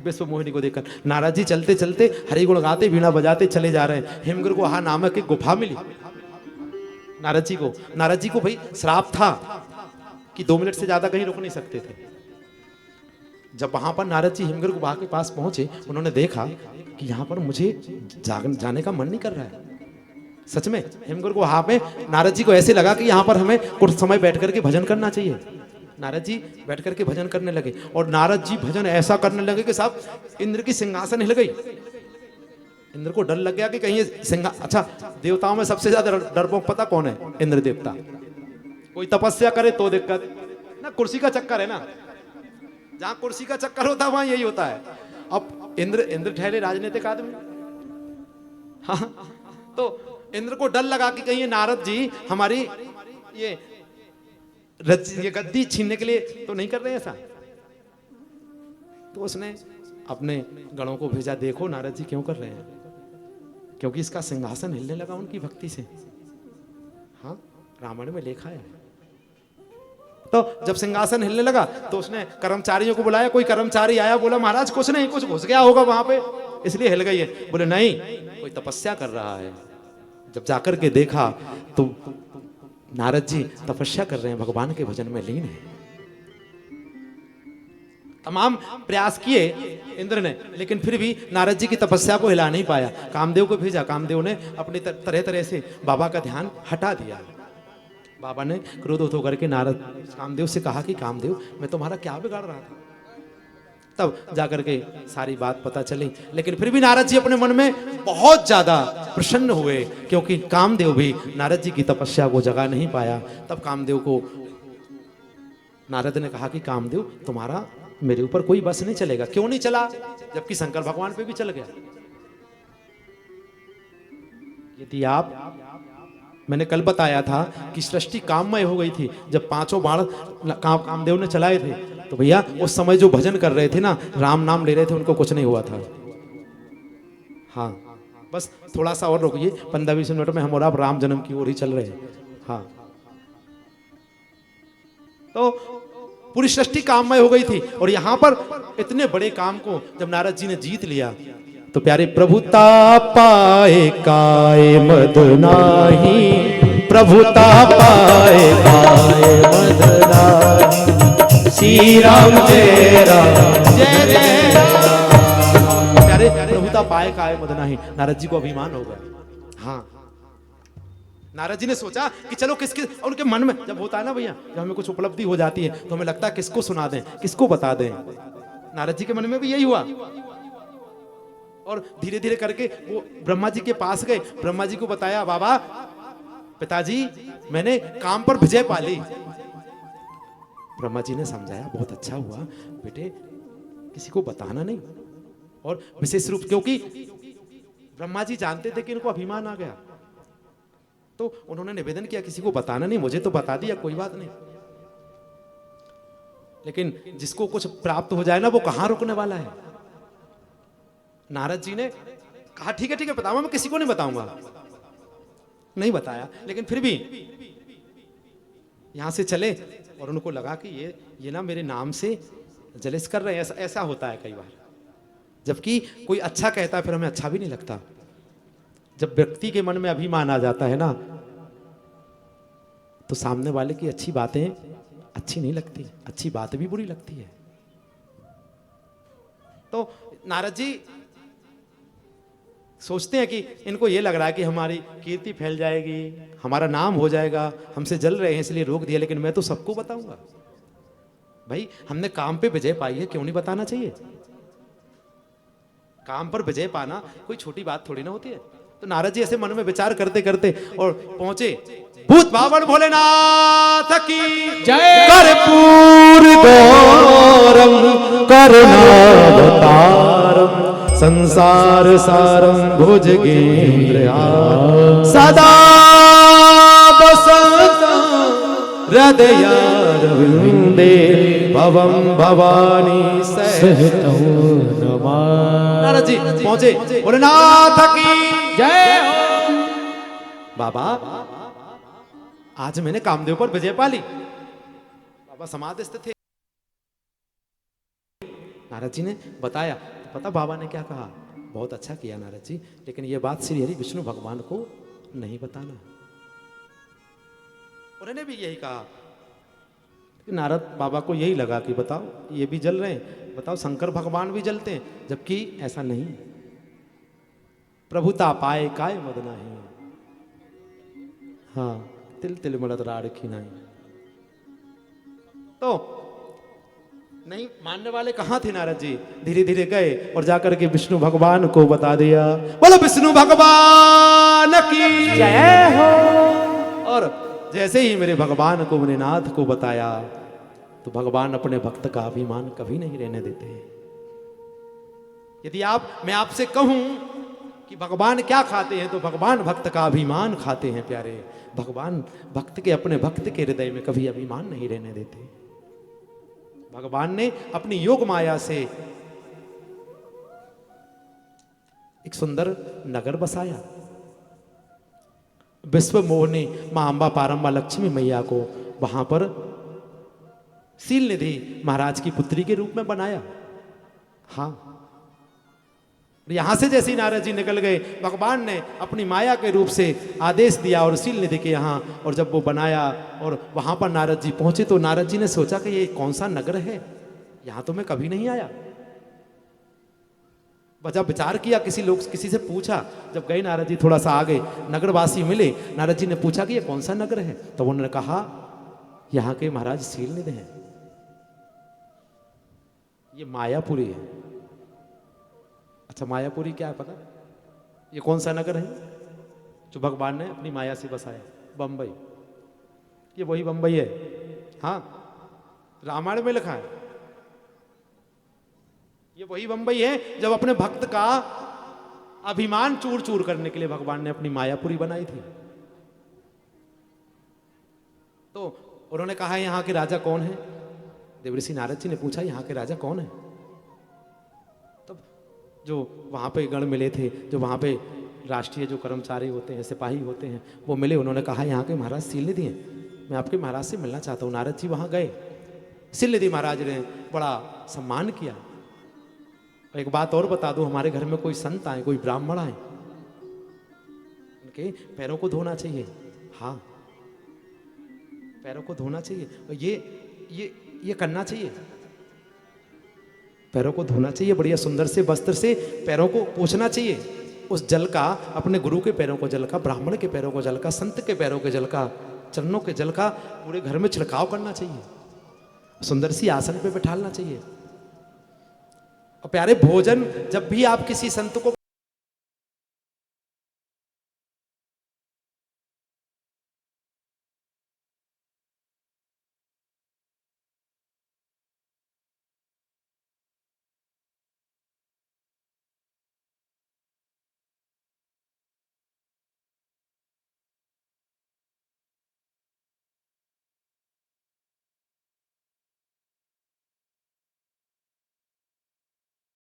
विश्व मोहिनी को देखकर नारद जी चलते चलते हरि गुण गाते वीणा बजाते चले जा रहे हैं। हेमगिरी गुहा नामक एक गुफा मिली नारद जी को। नारद जी को भाई श्राप था कि 2 मिनट से ज्यादा कहीं रुक नहीं सकते थे। जब वहां पर नारद जी हेमगिरी गुफा के पास पहुंचे, उन्होंने देखा कि यहाँ पर मुझे जाने का मन नहीं कर रहा है। सच में हेमगिरी गुहा में नारद जी को ऐसे लगा कि यहाँ पर हमें कुछ समय बैठ करके भजन करना चाहिए। नारद जी बैठ करके भजन करने लगे और नारद जी भजन ऐसा करने लगे कि साहब इंद्र की सिंहासन हिल गई। इंद्र को डर लग गया कि कहीं अच्छा, देवताओं में सबसे ज्यादा डरपोक पता कौन है? इंद्र देवता। कोई तपस्या करे तो दिक्कत ना, कुर्सी का चक्कर है ना, जहां कुर्सी का चक्कर होता है वहां यही होता है। अब इंद्र ठहरे राजनीतिक आदमी। हाँ, तो इंद्र को डर लगा कि कहीं नारद जी हमारी ये गद्दी छीनने के लिए तो नहीं कर रहे ऐसा। तो उसने अपने गणों को भेजा, देखो नारद जी क्यों कर रहे हैं, क्योंकि इसका सिंहासन हिलने लगा उनकी भक्ति से। हाँ, रामायण में लिखा है। तो जब सिंहासन हिलने लगा तो उसने कर्मचारियों को बुलाया। कोई कर्मचारी आया, बोला महाराज कुछ नहीं, कुछ घुस गया होगा वहां पे इसलिए हिल गई है। बोले नहीं, कोई तपस्या कर रहा है। जब जाकर के देखा तो नारद जी तपस्या कर रहे हैं, भगवान के भजन में लीन है। तमाम प्रयास किए इंद्र ने, लेकिन फिर भी नारद जी की तपस्या को हिला नहीं पाया। कामदेव को भेजा, कामदेव ने अपनी तरह तरह से बाबा का ध्यान हटा दिया। बाबा ने क्रोधित होकर के कामदेव से कहा कि कामदेव मैं तुम्हारा क्या बिगाड़ रहा था। तब जाकर के सारी बात पता चली, लेकिन फिर भी नारद जी अपने मन में बहुत ज्यादा प्रसन्न हुए, क्योंकि कामदेव भी नारद जी की तपस्या को जगा नहीं पाया। तब कामदेव को नारद ने कहा कि कामदेव तुम्हारा मेरे ऊपर कोई बस नहीं चलेगा। क्यों नहीं चला, जबकि शंकर भगवान पे भी चल गया। यदि मैंने कल बताया था कि सृष्टि काममय हो गई थी जब 5 बाण कामदेव ने चलाए थे, तो भैया उस समय जो भजन कर रहे थे ना, राम नाम ले रहे थे, उनको कुछ नहीं हुआ था। हाँ, बस थोड़ा सा और रुकिए, 15-20 मिनट में हम और आप राम जन्म की ओर ही चल रहे हैं। हाँ, तो पूरी सृष्टि काममय हो गई थी और यहां पर इतने बड़े काम को जब नारद जी ने जीत लिया तो प्यारे प्रभुता पाए काय मद नाही, प्रभुता पाए काय मद नाही, श्री राम जय राम जय जय राम। प्यारे प्रभुता पाए काय मद नाही, नारद जी को अभिमान होगा। हाँ, नारद जी ने सोचा कि चलो किसके, उनके मन में जब होता है ना भैया, जब हमें कुछ उपलब्धि हो जाती है तो हमें लगता है किसको सुना दें, किसको बता दें। नारद जी के मन में भी यही हुआ और धीरे धीरे करके वो ब्रह्मा जी के पास गए। ब्रह्मा जी को बताया, बाबा पिताजी मैंने काम पर विजय पा ली। ब्रह्मा जी ने समझाया, बहुत अच्छा हुआ बेटे, किसी को बताना नहीं। और विशेष रूप क्योंकि ब्रह्मा जी जानते थे कि इनको अभिमान आ गया, तो उन्होंने निवेदन किया किसी को बताना नहीं, मुझे तो बता दिया, कोई बात नहीं। लेकिन जिसको कुछ प्राप्त हो जाए ना, वो कहां रुकने वाला है। नारद जी ने कहा ठीक है बताऊंगा, मैं किसी को नहीं बताऊंगा। नहीं बताया, लेकिन फिर भी यहां से चले और उनको लगा कि ये ना मेरे नाम से जलिस कर रहे हैं। ऐसा होता है कई बार। जबकि कोई अच्छा कहता है फिर हमें अच्छा भी नहीं लगता। जब व्यक्ति के मन में अभिमान आ जाता है ना, तो सामने वाले की अच्छी बातें अच्छी नहीं लगती, अच्छी बात भी बुरी लगती है। तो नारद जी सोचते हैं कि इनको ये लग रहा है कि हमारी कीर्ति फैल जाएगी, हमारा नाम हो जाएगा, हमसे जल रहे हैं इसलिए रोक दिया, लेकिन मैं तो सबको बताऊंगा। भाई हमने काम पे विजय पाई है, क्यों नहीं बताना चाहिए? काम पर विजय पाना कोई छोटी बात थोड़ी ना होती है। तो नारद जी ऐसे मन में विचार करते करते और पहुंचे भूत भावन भोलेनाथ की जय। कर्पूर गौरम करुणावतारम संसार सारम भुजगेंद्र सदा वसंतं हृदयारविंदे भवम भवानी सहितं नमामि। नारद जी पहुंचे भोलेनाथ की जय हो। बाबा आज मैंने कामदेव पर विजय पा ली। बाबा समाधिस्थ थे। नारद जी ने बताया, पता बाबा ने क्या कहा? बहुत अच्छा किया नारद जी, लेकिन यह बात श्री हरि विष्णु भगवान को नहीं बताना। उन्होंने भी यही कहा कि नारद बाबा को यही लगा कि बताओ ये भी जल रहे हैं, बताओ शंकर भगवान भी जलते हैं, जबकि ऐसा नहीं। प्रभुता पाए काय मद नहीं, हाँ तिल तिल मलत राड़खी नहीं। तो नहीं मानने वाले कहां थे नारद जी? धीरे धीरे गए और जाकर के विष्णु भगवान को बता दिया। बोलो विष्णु भगवान की जय हो। और जैसे ही मेरे भगवान को मैंने नाथ को बताया, तो भगवान अपने भक्त का अभिमान कभी नहीं रहने देते। यदि मैं आपसे कहूं कि भगवान क्या खाते हैं, तो भगवान भक्त का अभिमान खाते हैं। प्यारे भगवान भक्त के अपने भक्त के हृदय में कभी अभिमान नहीं रहने देते। भगवान ने अपनी योग माया से एक सुंदर नगर बसाया। विश्व मोहनी मां अंबा पारंबा लक्ष्मी मैया को वहां पर शील निधि महाराज की पुत्री के रूप में बनाया। हाँ, यहां से जैसे ही नारद जी निकल गए, भगवान ने अपनी माया के रूप से आदेश दिया और शील निधि के यहाँ, और जब वो बनाया और वहां पर नारद जी पहुंचे, तो नारद जी ने सोचा कि ये कौन सा नगर है, यहां तो मैं कभी नहीं आया। जब विचार किया, किसी से पूछा, जब गए नारद जी थोड़ा सा आगे, नगरवासी मिले, नारद जी ने पूछा कि ये कौन सा नगर है, तो उन्होंने कहा यहाँ के महाराज शील निधि हैं, ये मायापुरी है। अच्छा मायापुरी क्या है पता? ये कौन सा नगर है जो भगवान ने अपनी माया से बसाया? बंबई। ये वही बंबई है, हाँ रामायण में लिखा है। ये वही बंबई है जब अपने भक्त का अभिमान चूर चूर करने के लिए भगवान ने अपनी मायापुरी बनाई थी। तो उन्होंने कहा यहाँ के राजा कौन है? देवऋषि नारद जी ने पूछा यहाँ के राजा कौन है? तब जो वहां पे गण मिले थे, जो वहां पे राष्ट्रीय जो कर्मचारी होते हैं, सिपाही होते हैं, वो मिले, उन्होंने कहा यहाँ के महाराज शील निधि हैं, मैं आपके महाराज से मिलना चाहता हूँ। नारद जी वहां गए, शील निधि महाराज ने बड़ा सम्मान किया। एक बात और बता दूं, हमारे घर में कोई संत आए, कोई ब्राह्मण आए, उनके पैरों को धोना चाहिए। हाँ पैरों को धोना चाहिए, और ये करना चाहिए, पैरों को धोना चाहिए, बढ़िया सुंदर से वस्त्र से पैरों को पोंछना चाहिए। उस जल का, अपने गुरु के पैरों को जल का, ब्राह्मण के पैरों को जल का, संत के पैरों के जल का, चरणों के जल का पूरे घर में छिड़काव करना चाहिए, सुंदर सी आसन पे बैठालना चाहिए। और प्यारे भोजन जब भी आप किसी संत को